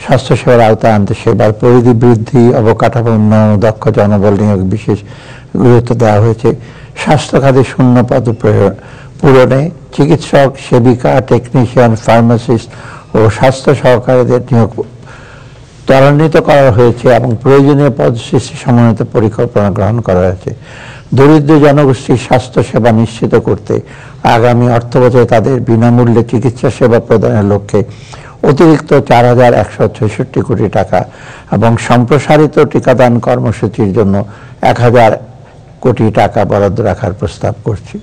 স্বাস্থ্যসেবার আওতায় আনতে সেবার পরিধি বৃদ্ধি, অবকাঠামো উন্নয়ন, দক্ষ জনবল নিয়োগ বিশেষ গুরুত্ব দেওয়া হয়েছে। স্বাস্থ্য খাতে শূন্য পদ পূরণে চিকিৎসক, সেবিকা, টেকনিশিয়ান, ফার্মাসিস্ট ও স্বাস্থ্য সহকারীদের নিয়োগ ত্বরান্বিত করা হয়েছে এবং প্রয়োজনীয় পদ সৃষ্টি সমন্বিত পরিকল্পনা গ্রহণ করা হয়েছে। দরিদ্র জনগোষ্ঠীর স্বাস্থ্যসেবা নিশ্চিত করতে আগামী অর্থবছরে তাদের বিনামূল্যে চিকিৎসা সেবা প্রদানের লক্ষ্যে অতিরিক্ত 4,166 কোটি টাকা এবং সম্প্রসারিত টিকাদান কর্মসূচির জন্য 1,000 কোটি টাকা বরাদ্দ রাখার প্রস্তাব করছি।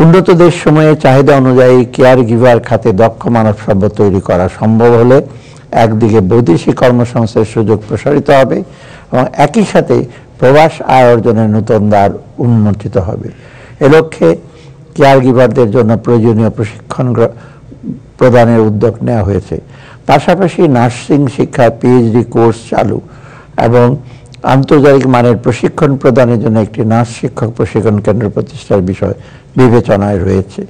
উন্নত দেশসমূহে চাহিদা অনুযায়ী কেয়ার গিভার খাতে দক্ষ মানব সম্পদ তৈরি করা সম্ভব হলে একদিকে বৈদেশিক কর্মসংস্থানের সুযোগ প্রসারিত হবে এবং একই সাথে প্রবাস আয় অর্জনের নতুন দ্বার উন্মোচিত হবে। এ লক্ষ্যে কেয়ার গিভারদের জন্য প্রয়োজনীয় প্রশিক্ষণ প্রদানের উদ্যোগ নেওয়া হয়েছে। পাশাপাশি নার্সিং শিক্ষায় পিএইচডি কোর্স চালু এবং আন্তর্জাতিক মানের প্রশিক্ষণ প্রদানের জন্য একটি নার্স শিক্ষক প্রশিক্ষণ কেন্দ্র প্রতিষ্ঠার বিষয় বিবেচনায় রয়েছে।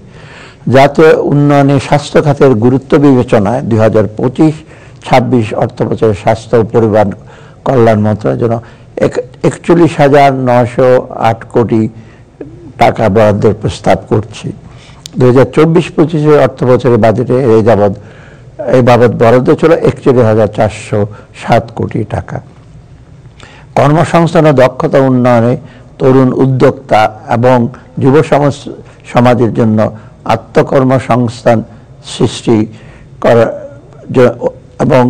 জাতীয় উন্নয়নে স্বাস্থ্য খাতের গুরুত্ব বিবেচনায় 2025-26 অর্থবছরে স্বাস্থ্য ও পরিবার কল্যাণ মন্ত্রণালয়ের জন্য 41,908 কোটি টাকা বরাদ্দের প্রস্তাব করছি। 2024-25 অর্থবছরের বাজেটে এই বাবদ বরাদ্দ ছিল 41,407 কোটি টাকা। কর্মসংস্থান ও দক্ষতা উন্নয়নে তরুণ উদ্যোক্তা এবং যুব সমাজের জন্য আত্মকর্মসংস্থান সৃষ্টি করা এবং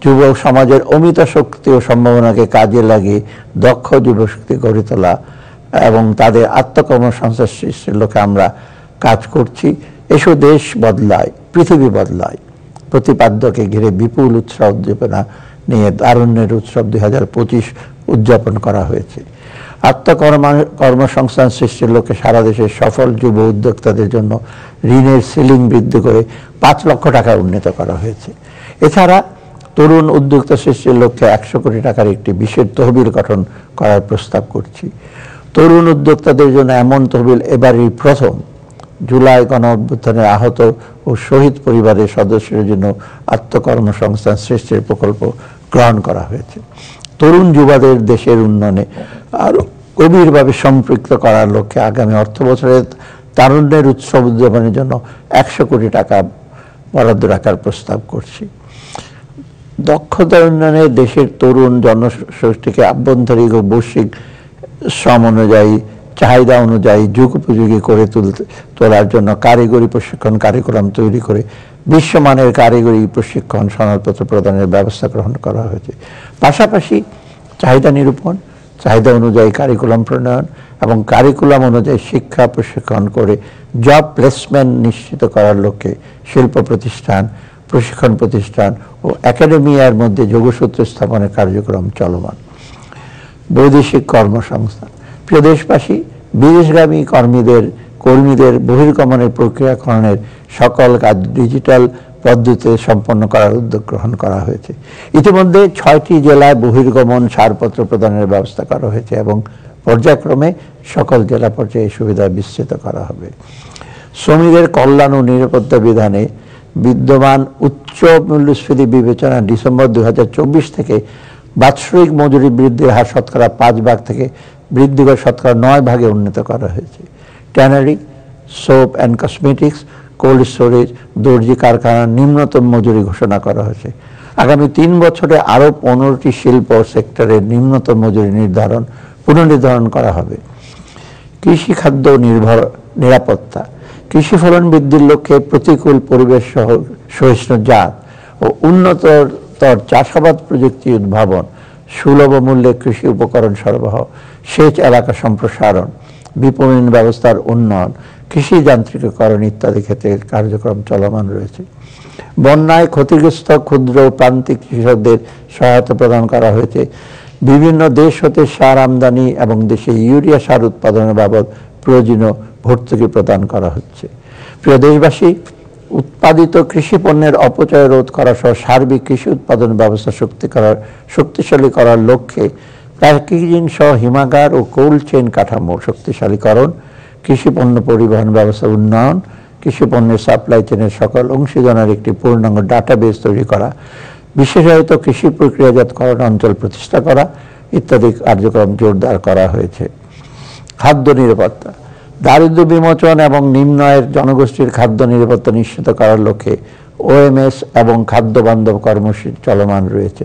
যুব সমাজের অমিত শক্তি ও সম্ভাবনাকে কাজে লাগিয়ে দক্ষ যুবশক্তি গড়ে তোলা এবং তাদের আত্মকর্মসংস্থান সৃষ্টির লক্ষ্যে আমরা কাজ করছি। এসব দেশ বদলায়, পৃথিবী বদলায় প্রতিপাদ্যকে ঘিরে বিপুল উৎসব উদ্দীপনা নিয়ে তারুণ্যের উৎসব 2025 উদযাপন করা হয়েছে। কর্মসংস্থান সৃষ্টির লক্ষ্যে সারা দেশের সফল যুব উদ্যোক্তাদের জন্য ঋণের সিলিং বৃদ্ধি করে 5 লক্ষ টাকা উন্নীত করা হয়েছে। এছাড়া তরুণ উদ্যোক্তা সৃষ্টির লক্ষ্যে 100 কোটি টাকার একটি বিশেষ তহবিল গঠন করার প্রস্তাব করছি। তরুণ উদ্যোক্তাদের জন্য এমন তহবিল এবারই প্রথম। জুলাই গণ অভ্যুত্থানের আহত ও শহীদ পরিবারের সদস্যদের জন্য আত্মকর্মসংস্থান সৃষ্টির প্রকল্প গ্রহণ করা হয়েছে। তরুণ যুবাদের দেশের উন্নয়নে আরও গভীরভাবে সম্পৃক্ত করার লক্ষ্যে আগামী অর্থবছরে তারুণ্যের উৎসব উদযাপনের জন্য 100 কোটি টাকা বরাদ্দ রাখার প্রস্তাব করছি। দক্ষতা উন্নয়নে দেশের তরুণ জনশক্তিকে আভ্যন্তরীণ ও বৈশ্বিক শ্রম অনুযায়ী চাহিদা অনুযায়ী যুগোপযোগী করে তোলার জন্য কারিগরি প্রশিক্ষণ কারিকুলাম তৈরি করে বিশ্বমানের কারিগরি প্রশিক্ষণ সনদপত্র প্রদানের ব্যবস্থা গ্রহণ করা হয়েছে। পাশাপাশি চাহিদা নিরূপণ, চাহিদা অনুযায়ী কারিকুলাম প্রণয়ন এবং কারিকুলাম অনুযায়ী শিক্ষা প্রশিক্ষণ করে জব প্লেসমেন্ট নিশ্চিত করার লক্ষ্যে শিল্প প্রতিষ্ঠান, প্রশিক্ষণ প্রতিষ্ঠান ও একাডেমিয়ার মধ্যে যোগসূত্র স্থাপনের কার্যক্রম চলমান। বৈদেশিক কর্মসংস্থান। প্রিয় দেশবাসী, বিদেশগামী কর্মীদের বহির্গমনের প্রক্রিয়াকরণের সকল কাজ ডিজিটাল পদ্ধতিতে সম্পন্ন করার উদ্যোগ গ্রহণ করা হয়েছে। ইতিমধ্যে 6টি জেলায় বহির্গমন ছাড়পত্র প্রদানের ব্যবস্থা করা হয়েছে এবং পর্যায়ক্রমে সকল জেলা পর্যায়ে সুবিধা বিস্তৃত করা হবে। শ্রমিকদের কল্যাণ ও নিরাপত্তা বিধানে বিদ্যমান উচ্চ মূল্যস্ফীতি বিবেচনায় ডিসেম্বর 2024 থেকে বাৎসরিক মজুরি বৃদ্ধির হার শতকরা 5 ভাগ থেকে বৃদ্ধি করে শতকরা 9 ভাগে উন্নীত করা হয়েছে। Tannery, soap and cosmetics, cold storage, দর্জি কারখানার নিম্নতম মজুরি ঘোষণা করা হয়েছে। আগামী 3 বছরে আরও 15টি শিল্প সেক্টরের নিম্নতম মজুরি পুনর্নির্ধারণ করা হবে। কৃষি খাদ্য নিরাপত্তা। কৃষি ফলন বৃদ্ধির লক্ষ্যে প্রতিকূল পরিবেশ সহিষ্ণু জাত ও উন্নতর চাষাবাদ প্রযুক্তি উদ্ভাবন, সুলভ মূল্যে কৃষি উপকরণ সরবরাহ, সেচ এলাকা সম্প্রসারণ, বিপণন ব্যবস্থার উন্নয়ন, কৃষি যান্ত্রিকীকরণ ইত্যাদি ক্ষেত্রে কার্যক্রম চলমান রয়েছে। বন্যায় ক্ষতিগ্রস্ত ক্ষুদ্র ও প্রান্তিক কৃষকদের সহায়তা প্রদান করা হয়েছে। বিভিন্ন দেশ হতে সার আমদানি এবং দেশে ইউরিয়া সার উৎপাদনের বাবদ প্রয়োজনীয় ভর্তুকি প্রদান করা হচ্ছে। প্রিয় দেশবাসী, উৎপাদিত কৃষি পণ্যের অপচয় রোধ করা সহ সার্বিক কৃষি উৎপাদন ব্যবস্থা শক্তিশালী করার লক্ষ্যে প্যাকেজিং সহ হিমাগার ও কোল্ড চেইন কাঠামো শক্তিশালীকরণ, কৃষি পণ্য পরিবহন ব্যবস্থা উন্নয়ন, কৃষি পণ্যের সাপ্লাই চেনের সকল অংশীদারের একটি পূর্ণাঙ্গ ডাটাবেস তৈরি করা, বিশেষায়িত কৃষি প্রক্রিয়াজাতকরণ অঞ্চল প্রতিষ্ঠা করা ইত্যাদি কার্যক্রম জোরদার করা হয়েছে। খাদ্য নিরাপত্তা, দারিদ্র্য বিমোচন এবং নিম্ন আয়ের জনগোষ্ঠীর খাদ্য নিরাপত্তা নিশ্চিত করার লক্ষ্যে ওএমএস এবং খাদ্য বান্ধব কর্মসূচি চলমান রয়েছে।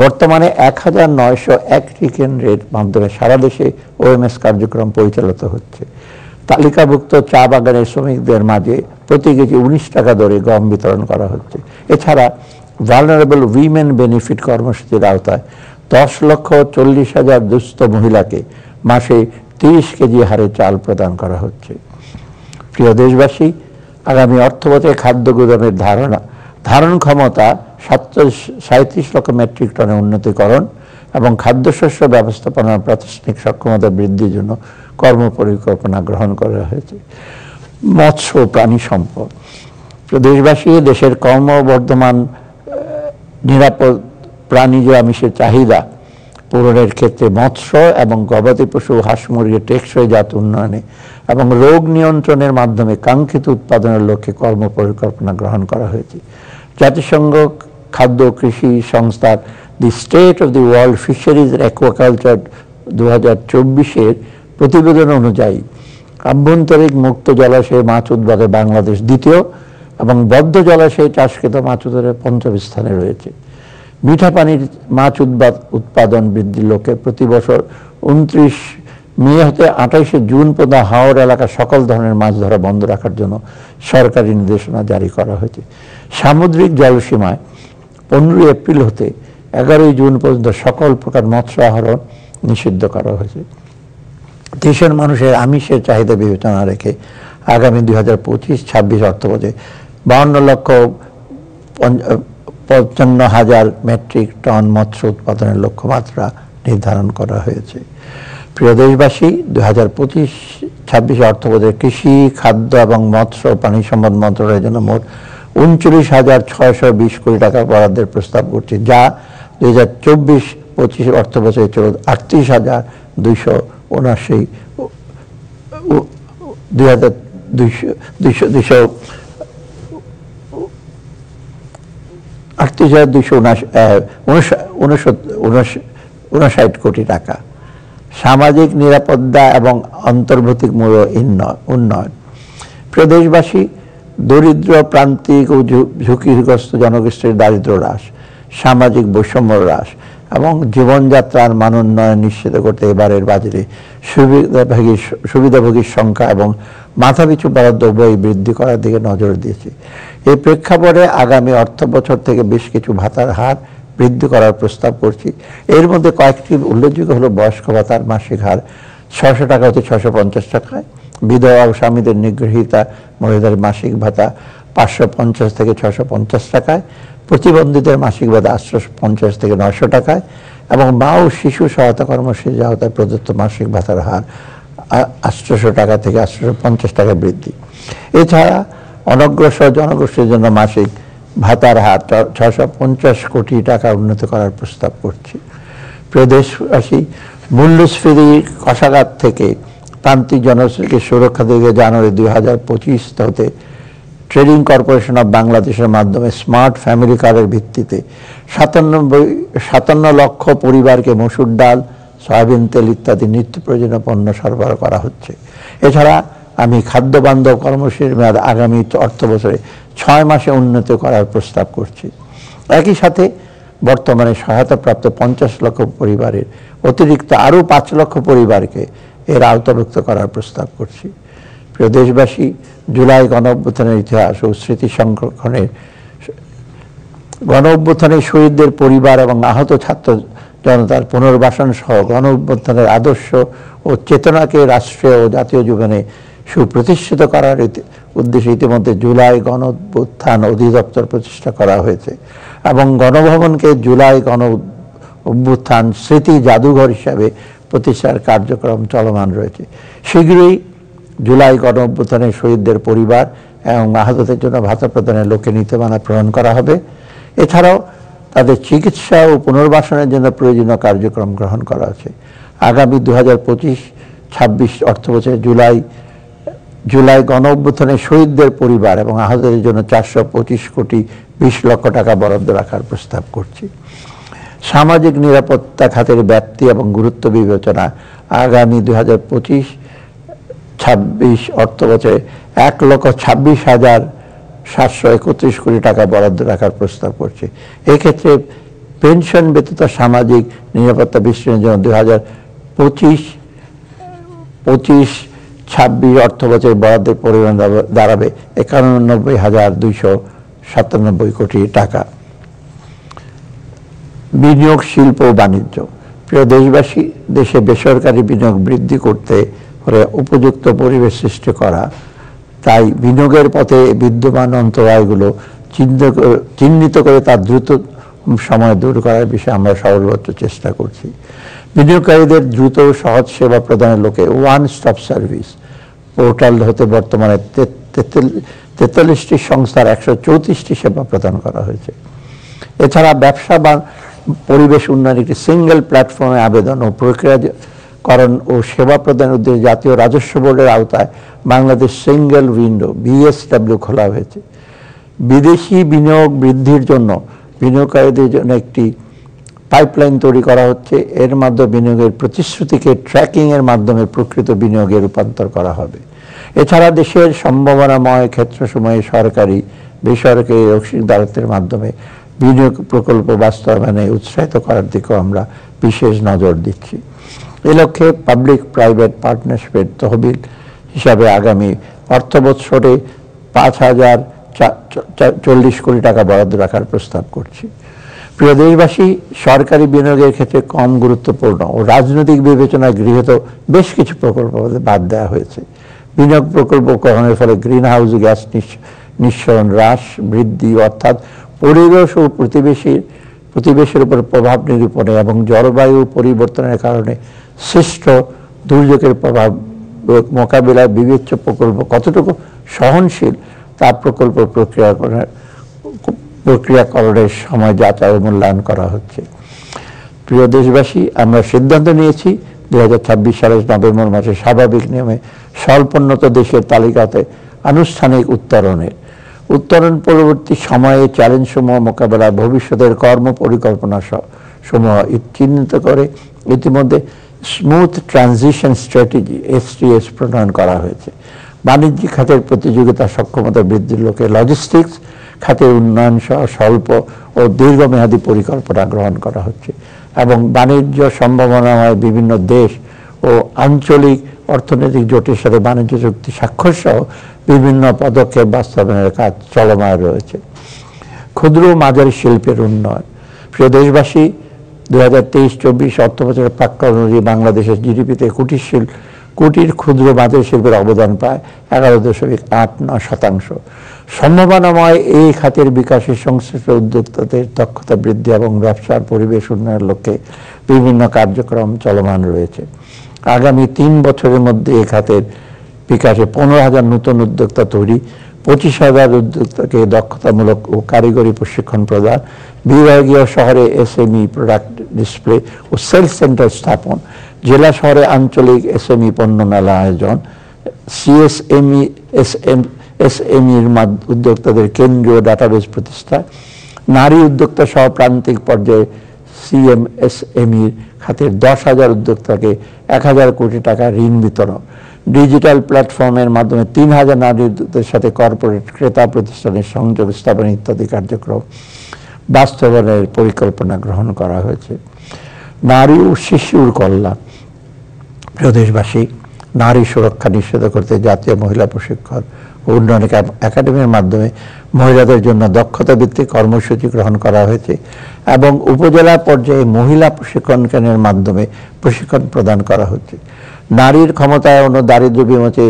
বর্তমানে 1901টি কেন্দ্রের মাধ্যমে সারা দেশে ওএমএস কার্যক্রম পরিচালিত হচ্ছে। তালিকাভুক্ত চা বাগানের শ্রমিকদের মাঝে প্রতি কেজি 19 টাকা দরে গম বিতরণ করা হচ্ছে। এছাড়া ভালনারেবল উইমেন বেনিফিট কর্মসূচির আওতায় 10,40,000 দুস্থ মহিলাকে মাসে 30 কেজি হারে চাল প্রদান করা হচ্ছে। প্রিয় দেশবাসী, আগামী অর্থবছরে খাদ্য গুদামের ধারণ ক্ষমতা 37 লক্ষ মেট্রিক টনের উন্নতিকরণ এবং খাদ্যশস্য ব্যবস্থাপনার প্রাতিষ্ঠানিক সক্ষমতা বৃদ্ধির জন্য কর্মপরিকল্পনা গ্রহণ করা হয়েছে। মৎস্য ও প্রাণী সম্পদ, দেশবাসী দেশের ক্রমবর্ধমান নিরাপদ প্রাণীজ আমিষের চাহিদা পূরণের ক্ষেত্রে মৎস্য এবং গবাদি পশু হাঁস মুরগির টেকসই জাত উন্নয়নে এবং রোগ নিয়ন্ত্রণের মাধ্যমে কাঙ্ক্ষিত উৎপাদনের লক্ষ্যে কর্মপরিকল্পনা গ্রহণ করা হয়েছে। জাতিসংঘ খাদ্য কৃষি সংস্থার the state of the world fisheries aquaculture 2024-এর প্রতিবেদন অনুযায়ী আভ্যন্তরিক মুক্ত জলাশয়ে মাছ উৎপাদনে বাংলাদেশ দ্বিতীয় এবং বদ্ধ জলাশয়ে চাষকৃত মাছ উৎপাদনে 5ম স্থানে রয়েছে। মিঠা পানির মাছ উৎপাদন বৃদ্ধির লক্ষ্যে প্রতি বছর 29 মে হতে 28 জুন পর্যন্ত হাওর এলাকার সকল ধরনের মাছ ধরা বন্ধ রাখার জন্য সরকারি নির্দেশনা জারি করা হয়েছে। সামুদ্রিক জলসীমায় 15 এপ্রিল হতে 11 জুন পর্যন্ত সকল প্রকার মৎস্য আহরণ নিষিদ্ধ করা হয়েছে। দেশের মানুষের আমিষের চাহিদা বিবেচনা রেখে আগামী 2025-26 অর্থবছরে 52,55,000 মেট্রিক টন মৎস্য উৎপাদনের লক্ষ্যমাত্রা নির্ধারণ করা হয়েছে। প্রিয় দেশবাসী, 2025-26 অর্থবছরে কৃষি, খাদ্য এবং মৎস্য প্রাণী সম্পদ মন্ত্রণালয়ের জন্য মোট 39,620 কোটি টাকা বরাদ্দের প্রস্তাব করছে, যা 2024-25 অর্থবছরে 38,279 কোটি টাকা। সামাজিক নিরাপত্তা এবং অন্তর্ভুক্তিমূলক উন্নয়ন। প্রিয় দেশবাসী, দরিদ্র প্রান্তিক ও ঝুঁকিগ্রস্ত জনগোষ্ঠীর দারিদ্র্য হ্রাস, সামাজিক বৈষম্য হ্রাস এবং জীবনযাত্রার মান উন্নয়ন নিশ্চিত করতে এবারের বাজেটে সুবিধাভোগীর সংখ্যা এবং মাথাপিছু বরাদ্দ উভয় বৃদ্ধি করার দিকে নজর দিয়েছে। এই প্রেক্ষাপটে আগামী অর্থ বছর থেকে বেশ কিছু ভাতার হার বৃদ্ধি করার প্রস্তাব করছি। এর মধ্যে কয়েকটি উল্লেখযোগ্য হলো বয়স্ক ভাতার মাসিক হার 600 টাকা হতে 650 টাকায়, বিধবা ও স্বামীদের নিগৃহীতা মহিলাদের মাসিক ভাতা 550 থেকে 650 টাকায়, প্রতিবন্ধীদের মাসিক ভাতা 850 থেকে 900 টাকায় এবং মা ও শিশু সহায়তা কর্মসূচির আওতায় প্রদত্ত মাসিক ভাতার হার 800 টাকা থেকে 850 টাকা বৃদ্ধি। এছাড়া অনগ্রসর জনগোষ্ঠীর জন্য মাসিক ভাতার হার 650 কোটি টাকা উন্নত করার প্রস্তাব করছি। প্রিয় দেশবাসী, মূল্যস্ফীতি কষাঘাত থেকে প্রান্তিক জনগোষ্ঠীকে সুরক্ষা দিতে জানুয়ারি 2025 হতে ট্রেডিং কর্পোরেশন অফ বাংলাদেশের মাধ্যমে স্মার্ট ফ্যামিলি কার্ডের ভিত্তিতে 57 লক্ষ পরিবারকে মসুর ডাল, সয়াবিন তেল ইত্যাদি নিত্য প্রয়োজনীয় পণ্য সরবরাহ করা হচ্ছে। এছাড়া আমি খাদ্য বান্ধব কর্মসূচির মেয়াদ আগামী অর্থ বছরে 6 মাসে উন্নত করার প্রস্তাব করছি। একই সাথে বর্তমানে সহায়তাপ্রাপ্ত 50 লক্ষ পরিবারের অতিরিক্ত আরও 5 লক্ষ পরিবারকে এর আওতাভুক্ত করার প্রস্তাব করছি। প্রিয় দেশবাসী, জুলাই গণঅভ্যুত্থানের ইতিহাস ও স্মৃতি সংরক্ষণের গণঅভ্যুত্থানের শহীদদের পরিবার এবং আহত ছাত্র জনতার পুনর্বাসন সহ গণঅভ্যুত্থানের আদর্শ ও চেতনাকে রাষ্ট্রীয় ও জাতীয় জীবনে সুপ্রতিষ্ঠিত করার উদ্দেশ্যে ইতিমধ্যে জুলাই গণঅভ্যুত্থান অধিদপ্তর প্রতিষ্ঠা করা হয়েছে এবং গণভবনকে জুলাই গণঅভ্যুত্থান স্মৃতি জাদুঘর হিসাবে প্রতিষ্ঠার কার্যক্রম চলমান রয়েছে। শীঘ্রই জুলাই গণঅভ্যুত্থানের শহীদদের পরিবার এবং আহতদের জন্য ভাতা প্রদানের লক্ষ্যে নীতিমালা প্রণয়ন করা হবে। এছাড়াও তাদের চিকিৎসা ও পুনর্বাসনের জন্য প্রয়োজনীয় কার্যক্রম গ্রহণ করা আছে। আগামী 2025-26 অর্থবছরে জুলাই গণ অভ্যুত্থানের শহীদদের পরিবার এবং আহতদের জন্য 425 কোটি 20 লক্ষ টাকা বরাদ্দ রাখার প্রস্তাব করছি। সামাজিক নিরাপত্তা খাতের ব্যাপ্তি এবং গুরুত্ব বিবেচনা আগামী 2025-26 অর্থবছরে 1,26,731 কোটি টাকা বরাদ্দ রাখার প্রস্তাব করছে। এক্ষেত্রে পেনশন ব্যতীত সামাজিক নিরাপত্তা বিস্তৃতির জন্য 2025-26 অর্থবছরে বরাদ্দের পরিমাণ দাঁড়াবে 91,297 কোটি টাকা। বিনিয়োগ, শিল্প ও বাণিজ্য। প্রিয় দেশবাসী, দেশে বেসরকারি বিনিয়োগ বৃদ্ধি করতে হলে উপযুক্ত পরিবেশ সৃষ্টি করা, তাই বিনিয়োগের পথে বিদ্যমান অন্তরায়গুলো চিহ্নিত করে তার দ্রুত সময় দূর করার বিষয়ে আমরা সর্বোচ্চ চেষ্টা করছি। বিনিয়োগকারীদের দ্রুত ও সহজ সেবা প্রদানের লক্ষ্যে ওয়ান স্টপ সার্ভিস পোর্টাল হতে বর্তমানে 43টি সংস্থার 134টি সেবা প্রদান করা হয়েছে। এছাড়া ব্যবসা বা পরিবেশ উন্নয়ন একটি সিঙ্গেল প্ল্যাটফর্মে আবেদন ও প্রক্রিয়াকরণ ও সেবা প্রদানের উদ্দেশ্যে জাতীয় রাজস্ব বোর্ডের আওতায় বাংলাদেশ সিঙ্গেল উইন্ডো BSW খোলা হয়েছে। বিদেশি বিনিয়োগ বৃদ্ধির জন্য বিনিয়োগকারীদের জন্য একটি পাইপলাইন তৈরি করা হচ্ছে। এর মাধ্যমে বিনিয়োগের প্রতিশ্রুতিকে ট্র্যাকিংয়ের মাধ্যমে প্রকৃত বিনিয়োগে রূপান্তর করা হবে। এছাড়া দেশের সম্ভাবনাময় ক্ষেত্রসমূহে সরকারি বেসরকারি অংশীদারত্বের মাধ্যমে বিনিয়োগ প্রকল্প বাস্তবায়নে উৎসাহিত করার দিকেও আমরা বিশেষ নজর দিচ্ছি। এ লক্ষ্যে পাবলিক প্রাইভেট পার্টনারশিপের তহবিল হিসাবে আগামী অর্থবৎসরে 5,040 কোটি টাকা বরাদ্দ রাখার প্রস্তাব করছি। প্রিয় দেশবাসী, সরকারি বিনিয়োগের ক্ষেত্রে কম গুরুত্বপূর্ণ ও রাজনৈতিক বিবেচনায় গৃহীত বেশ কিছু প্রকল্প বাদ দেওয়া হয়েছে। বিনিয়োগ প্রকল্প গ্রহণের ফলে গ্রিন হাউস গ্যাস নিঃসরণ হ্রাস বৃদ্ধি, অর্থাৎ পরিবেশ ও প্রতিবেশের উপর প্রভাব নিরূপণে এবং জলবায়ু পরিবর্তনের কারণে সৃষ্ট দুর্যোগের প্রভাব মোকাবিলায় বিবেচ্য প্রকল্প কতটুকু সহনশীল তা প্রকল্প প্রক্রিয়াকরণের সময় যাচাই ও মূল্যায়ন করা হচ্ছে। প্রিয় দেশবাসী, আমরা সিদ্ধান্ত নিয়েছি 2026 সালের নভেম্বর মাসে স্বাভাবিক নিয়মে স্বল্পোন্নত দেশের তালিকাতে আনুষ্ঠানিক উত্তরণ পরবর্তী সময়ে চ্যালেঞ্জসমূহ মোকাবেলায় ভবিষ্যতের কর্ম পরিকল্পনা সমূহ চিহ্নিত করে ইতিমধ্যে স্মুথ ট্রানজিশন স্ট্র্যাটেজি STS প্রণয়ন করা হয়েছে। বাণিজ্যিক খাতের প্রতিযোগিতা সক্ষমতা বৃদ্ধির লক্ষ্যে লজিস্টিক্স খাতের উন্নয়ন সহ স্বল্প ও দীর্ঘমেয়াদী পরিকল্পনা গ্রহণ করা হচ্ছে এবং বাণিজ্য সম্ভাবনাময় বিভিন্ন দেশ ও আঞ্চলিক অর্থনৈতিক জোটের সাথে বাণিজ্য চুক্তি স্বাক্ষর সহ বিভিন্ন পদক্ষেপ বাস্তবায়নের কাজ চলমান রয়েছে। ক্ষুদ্র ও মাঝারি শিল্পের উন্নয়ন। প্রিয় দেশবাসী, 2023-24 অর্থবছরের প্রেক্ষাপট অনুযায়ী বাংলাদেশের GDP-তে কুটির ক্ষুদ্র মাঝারি শিল্পের অবদান প্রায় 11.89%। সম্ভাবনাময় এই খাতের বিকাশের সংশ্লিষ্ট উদ্যোক্তাদের দক্ষতা বৃদ্ধি এবং ব্যবসার পরিবেশ উন্নয়নের লক্ষ্যে বিভিন্ন কার্যক্রম চলমান রয়েছে। আগামী 3 বছরের মধ্যে এই খাতের বিকাশে 15,000 নতুন উদ্যোক্তা তৈরি, 25,000 উদ্যোক্তাকে দক্ষতামূলক ও কারিগরি প্রশিক্ষণ প্রদান, বিভাগীয় শহরে SME প্রোডাক্ট ডিসপ্লে ও সেলস সেন্টার স্থাপন, জেলা শহরে আঞ্চলিক SME পণ্য মেলা আয়োজন, CSME SMEর উদ্যোক্তাদের কেন্দ্রীয় ডাটাবেস প্রতিষ্ঠা, নারী উদ্যোক্তা সহ প্রান্তিক পর্যায়ে CMSMEর খাতের 10,000 উদ্যোক্তাকে 1,000 কোটি টাকা ঋণ বিতরণ, ডিজিটাল প্ল্যাটফর্মের মাধ্যমে 3,000 নারী উদ্যোক্তাদের সাথে কর্পোরেট ক্রেতা প্রতিষ্ঠানের সংযোগ স্থাপন ইত্যাদি কার্যক্রম বাস্তবায়নের পরিকল্পনা গ্রহণ করা হয়েছে। নারী ও শিশুর কল্যাণ। প্রিয় দেশবাসী, নারী সুরক্ষা নিশ্চিত করতে জাতীয় মহিলা প্রশিক্ষণ ও উন্নয়ন একাডেমির মাধ্যমে মহিলাদের জন্য দক্ষতা ভিত্তিক কর্মসূচি গ্রহণ করা হয়েছে এবং উপজেলা পর্যায়ে মহিলা প্রশিক্ষণ কেন্দ্রের মাধ্যমে প্রশিক্ষণ প্রদান করা হচ্ছে। নারীর ক্ষমতায়ন ও দারিদ্র্য বিমোচনে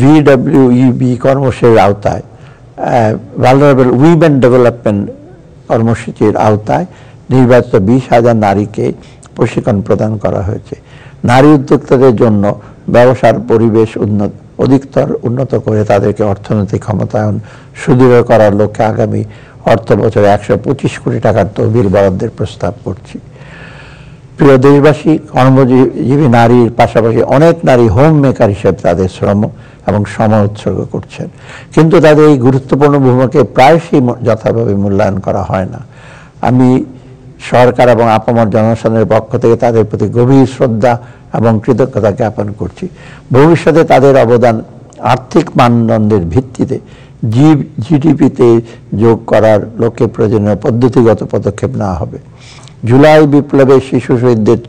VWEB কর্মসূচির আওতায় ভালনারেবল উইমেন ডেভেলপমেন্ট কর্মসূচির আওতায় নির্বাচিত 20,000 নারীকে প্রশিক্ষণ প্রদান করা হয়েছে। নারী উদ্যোক্তাদের জন্য ব্যবসার পরিবেশ অধিকতর উন্নত করে তাদেরকে অর্থনৈতিক ক্ষমতায়ন সুদৃঢ় করার লক্ষ্যে আগামী অর্থ বছরে 125 কোটি টাকার তহবিল বরাদ্দের প্রস্তাব করছি। প্রিয় দেশবাসী, কর্মজীবী নারীর পাশাপাশি অনেক নারী হোম মেকার হিসেবে তাদের শ্রম এবং সময় উৎসর্গ করছেন, কিন্তু তাদের এই গুরুত্বপূর্ণ ভূমিকাকে প্রায়শই যথাভাবে মূল্যায়ন করা হয় না। আমি সরকার এবং আপামর জনসাধারণের পক্ষ থেকে তাদের প্রতি গভীর শ্রদ্ধা এবং কৃতজ্ঞতা জ্ঞাপন করছি। ভবিষ্যতে তাদের অবদান আর্থিক মানদণ্ডের ভিত্তিতে জিডিপিতে যোগ করার লক্ষ্যে প্রয়োজনীয় পদ্ধতিগত পদক্ষেপ নেওয়া হবে। জুলাই বিপ্লবে শিশু শহীদদের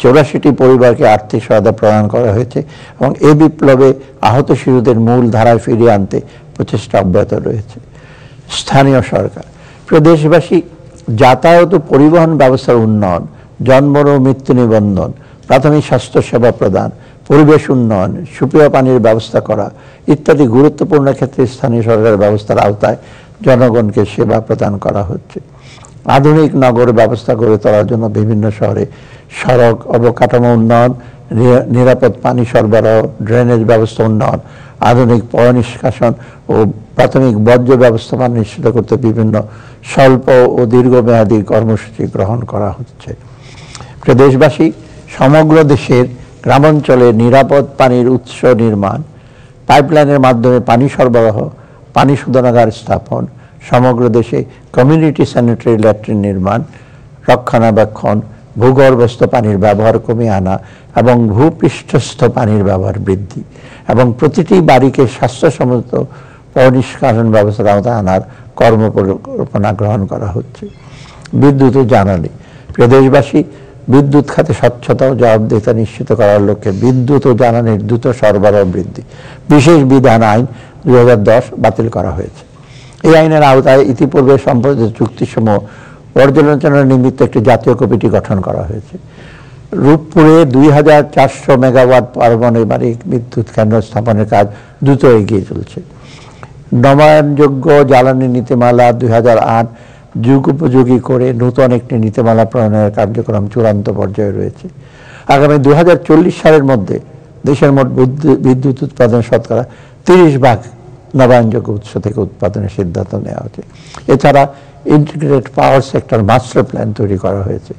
84টি পরিবারকে আর্থিক সহায়তা প্রদান করা হয়েছে এবং এই বিপ্লবে আহত শিশুদের মূল ধারায় ফিরিয়ে আনতে প্রচেষ্টা অব্যাহত রয়েছে। স্থানীয় সরকার, প্রিয় দেশবাসী, যাতায়াত ও পরিবহন ব্যবস্থার উন্নয়ন, জন্ম ও মৃত্যু নিবন্ধন, প্রাথমিক স্বাস্থ্যসেবা প্রদান, পরিবেশ উন্নয়ন, সুপেয় পানির ব্যবস্থা করা ইত্যাদি গুরুত্বপূর্ণ ক্ষেত্রে স্থানীয় সরকারের ব্যবস্থার আওতায় জনগণকে সেবা প্রদান করা হচ্ছে। আধুনিক নগর ব্যবস্থা গড়ে তোলার জন্য বিভিন্ন শহরে সড়ক অবকাঠামো উন্নয়ন, নিরাপদ পানি সরবরাহ, ড্রেনেজ ব্যবস্থা উন্নয়ন, আধুনিক পয় নিষ্কাশন ও প্রাথমিক বর্জ্য ব্যবস্থাপনা নিশ্চিত করতে বিভিন্ন স্বল্প ও দীর্ঘমেয়াদী কর্মসূচি গ্রহণ করা হচ্ছে। প্রিয় দেশবাসী, সমগ্র দেশের গ্রামাঞ্চলে নিরাপদ পানির উৎস নির্মাণ, পাইপলাইনের মাধ্যমে পানি সরবরাহ, পানি শোধনাগার স্থাপন, সমগ্র দেশে কমিউনিটি স্যানিটারি ল্যাট্রিন নির্মাণ, রক্ষণাবেক্ষণ, ভূগর্ভস্থ পানির ব্যবহার কমিয়ে আনা এবং ভূপৃষ্ঠস্থ পানির ব্যবহার বৃদ্ধি এবং প্রতিটি বাড়িকে স্বাস্থ্যসম্মত পয়ঃনিষ্কাশন ব্যবস্থার আওতায় আনার কর্মপরিকল্পনা গ্রহণ করা হচ্ছে। বিদ্যুৎ ও জ্বালানি, প্রিয় দেশবাসী, বিদ্যুৎ খাতে স্বচ্ছতা ও জবাবদিহিতা নিশ্চিত করার লক্ষ্যে বিদ্যুৎ ও জ্বালানির দ্রুত সরবরাহ বৃদ্ধি বিশেষ বিধান আইন 2010 বাতিল করা হয়েছে। এই আইনের আওতায় ইতিপূর্বে সম্পাদিত চুক্তিসমূহ পর্যালোচনার নিমিত্ত একটি জাতীয় কমিটি গঠন করা হয়েছে। রূপপুরে 2400 মেগাওয়াট পারমাণবিক বিদ্যুৎ কেন্দ্র স্থাপনের কাজ দ্রুত এগিয়ে চলছে। নবায়নযোগ্য জ্বালানি নীতিমালা 2008 যুগোপযোগী করে নতুন একটি নীতিমালা প্রণয়নের কার্যক্রম চূড়ান্ত পর্যায়ে রয়েছে। আগামী 2040 সালের মধ্যে দেশের মোট বিদ্যুৎ উৎপাদন শতকরা 30% নবায়নযোগ্য উৎস থেকে উৎপাদনের সিদ্ধান্ত নেওয়া হয়েছে। এছাড়া integrated power sector master plan তৈরি করা হয়েছে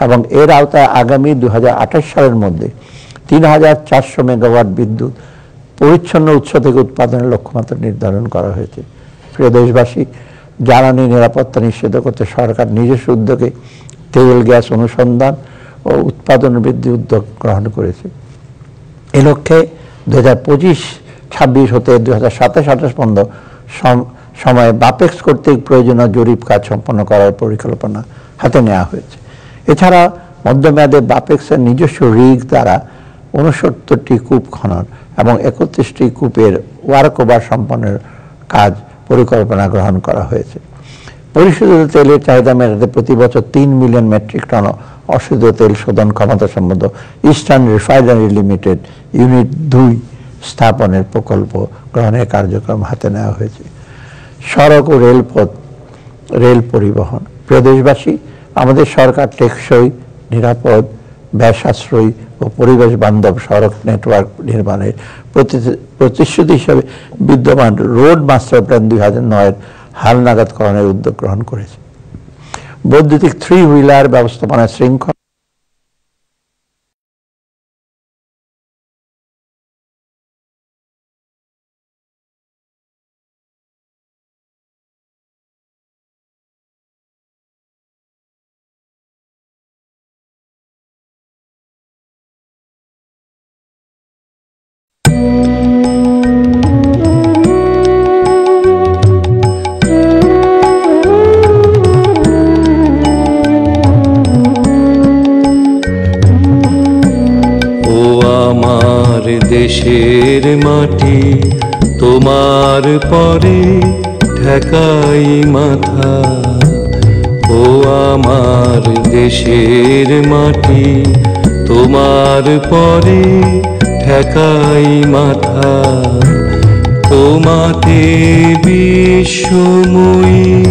এবং এর আওতায় আগামী 2028 সালের মধ্যে 3400 মেগাওয়াট বিদ্যুৎ পরিচ্ছন্ন উৎস থেকে উৎপাদনের লক্ষ্যমাত্রা নির্ধারণ করা হয়েছে। প্রিয় দেশবাসী, জ্বালানি নিরাপত্তা নিশ্চিত করতে সরকার নিজস্ব উদ্যোগে তেল গ্যাস অনুসন্ধান ও উৎপাদন বৃদ্ধি উদ্যোগ গ্রহণ করেছে। এ লক্ষ্যে 2025-26 হতে 2027-28 পর্যন্ত সময়ে বাপেক্স কর্তৃক প্রয়োজনীয় জরিপ কাজ সম্পন্ন করার পরিকল্পনা হাতে নেওয়া হয়েছে। এছাড়া মধ্যমেয়াদে বাপেক্সের নিজস্ব রিগ দ্বারা 69টি কূপ খনন এবং 31টি কূপের ওয়ার্কওভার সম্পন্নের কাজ পরিকল্পনা গ্রহণ করা হয়েছে। পরিশোধিত তেলের চাহিদা মেটাতে প্রতি বছর 3 মিলিয়ন মেট্রিক টন অশোধিত তেল শোধন ক্ষমতা সম্বন্ধ ইস্টার্ন রিফাইনারি লিমিটেড ইউনিট 2 স্থাপনের প্রকল্প গ্রহণের কার্যক্রম হাতে নেওয়া হয়েছে। সড়ক ও রেল পরিবহন, প্রিয় দেশবাসী, আমাদের সরকার টেকসই, নিরাপদ, ব্যয় সাশ্রয়ী ও পরিবেশ বান্ধব সড়ক নেটওয়ার্ক নির্মাণের প্রতিশ্রুতি হিসেবে বিদ্যমান রোড মাস্টার প্ল্যান 2009-এর হালনাগাদকরণের উদ্যোগ গ্রহণ করেছে। বৈদ্যুতিক 3 হুইলার ব্যবস্থাপনা শৃঙ্খলা দেশের মাটি তোমার পরে ঠেকাই মাথা, ও আমার দেশের মাটি তোমার পরে ঠেকাই মাথা। তোমাতে বিশ্বময়ীর,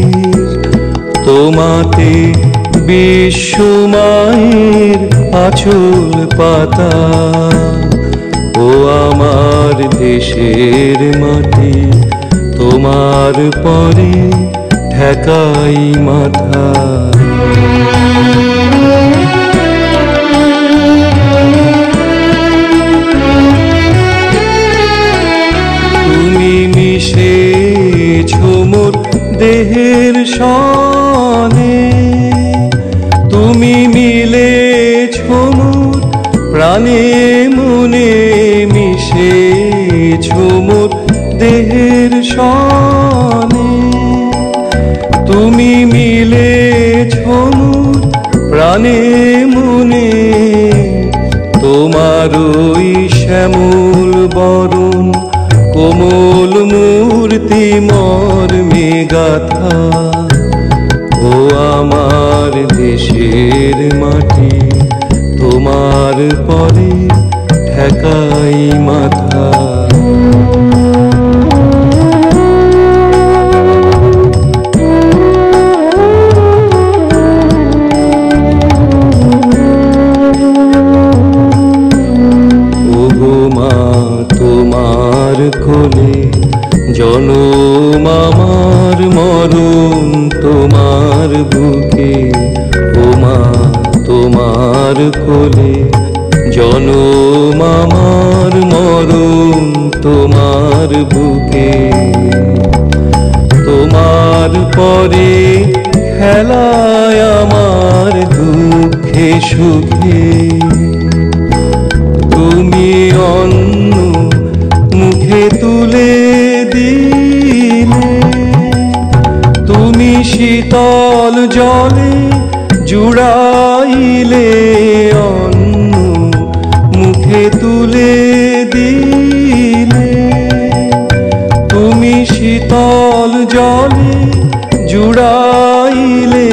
তোমাতে বিশ্বমায়ের আঁচল পাতা, ও আমার দেশের মাটি তোমার পরে ঠেকাই মাথা। তুমি মিশেছো মোর দেহের সনে, তুমি মিলেছো মোর প্রাণে মনে, মিশেছো মোর দেহের সনে, তুমি মিলেছো মোর প্রাণে মনে। তোমার ওই শ্যামল বরণ কোমল মূর্তি মর্মে গাথা, ও আমার দেশের মাটি তোমার পরে ঠেকাই মাথা। তোমার কোলে জনম আমার মরণ তোমার বুকে, ও মা তোমার কোলে জনম আমার মরণ তোমার বুকে। তোমার পরে খেলায় আমার দুঃখে সুখে, তুমি অন্য মুখে তুলে দিলে, তুমি শীতল জলে জুড়াইলে, অন্য মুখে তুলে দিলে, তুমি শীতল জলে জুড়াইলে।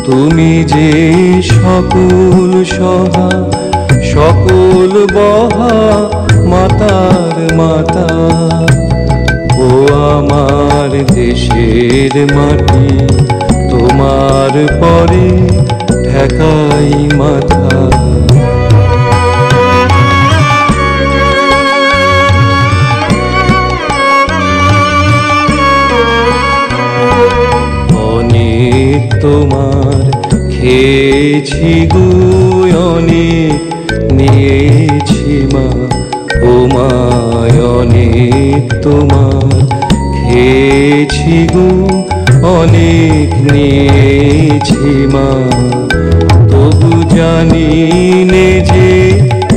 তুমি যে সকল সহা সকল বহা মাতার মাতা, ও আমার দেশের মাটি তোমার পরে ঠেকাই মাথা। অনেক তোমার খেয়েছি গো, অনেক নিয়েছি মা, ও মা অনেক তোমার খেয়েছি গো, অনেক নিয়েছি মা। তবু জানি নে যে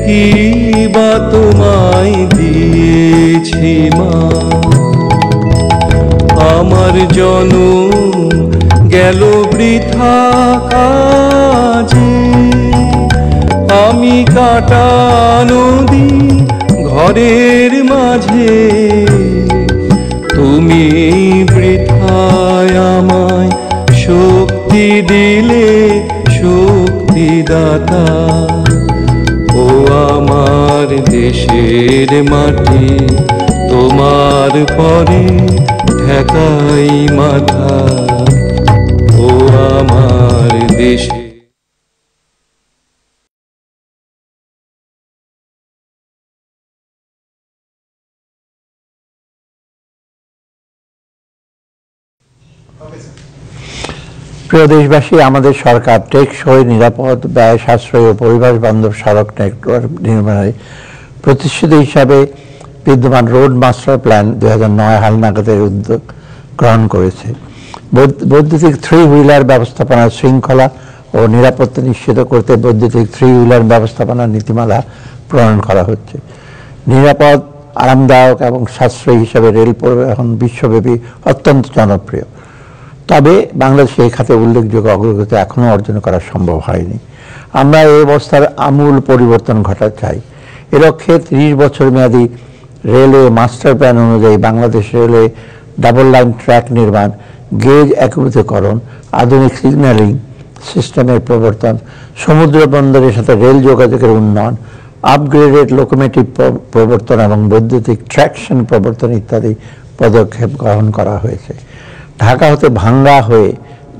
কি বা তোমায় দিয়েছি মা। আমার জনম গেল বৃথা কাজে, আমি কাটানো দিন ঘরের মাঝে, তুমি বৃথায় আমায় শক্তি দিলে শক্তিদাতা, ও আমার দেশের মাটি তোমার পরে ঠেকাই মাথা, ও আমার দেশে। প্রিয় দেশবাসী, আমাদের সরকার টেকসই, নিরাপদ, ব্যয় সাশ্রয়ী ও পরিবেশ বান্ধব সড়ক নেটওয়ার্ক নির্মাণে প্রতিশ্রুতি হিসাবে বিদ্যমান রোড মাস্টার প্ল্যান 2009 হালনাগাদের উদ্যোগ গ্রহণ করেছে। বৈদ্যুতিক 3 হুইলার ব্যবস্থাপনার শৃঙ্খলা ও নিরাপত্তা নিশ্চিত করতে বৈদ্যুতিক 3 হুইলার ব্যবস্থাপনা নীতিমালা প্রণয়ন করা হচ্ছে। নিরাপদ, আরামদায়ক এবং সাশ্রয়ী হিসাবে রেল পরিবহন বিশ্বব্যাপী অত্যন্ত জনপ্রিয়। তবে বাংলাদেশে এই খাতে উল্লেখযোগ্য অগ্রগতি এখনও অর্জন করা সম্ভব হয়নি। আমরা এই অবস্থার আমূল পরিবর্তন ঘটাতে চাই। এ লক্ষ্যে 30 বছর মেয়াদী রেলওয়ে মাস্টার প্ল্যান অনুযায়ী Bangladesh railway double line track নির্মাণ, গেজ একীভূতকরণ, আধুনিক সিগন্যালিং সিস্টেমের প্রবর্তন, সমুদ্র বন্দরের সাথে রেল যোগাযোগের উন্নয়ন, আপগ্রেডেড লোকোমোটিভ প্রবর্তন এবং বৈদ্যুতিক ট্র্যাকশন প্রবর্তন ইত্যাদি পদক্ষেপ গ্রহণ করা হয়েছে। ঢাকা হতে ভাঙ্গা হয়ে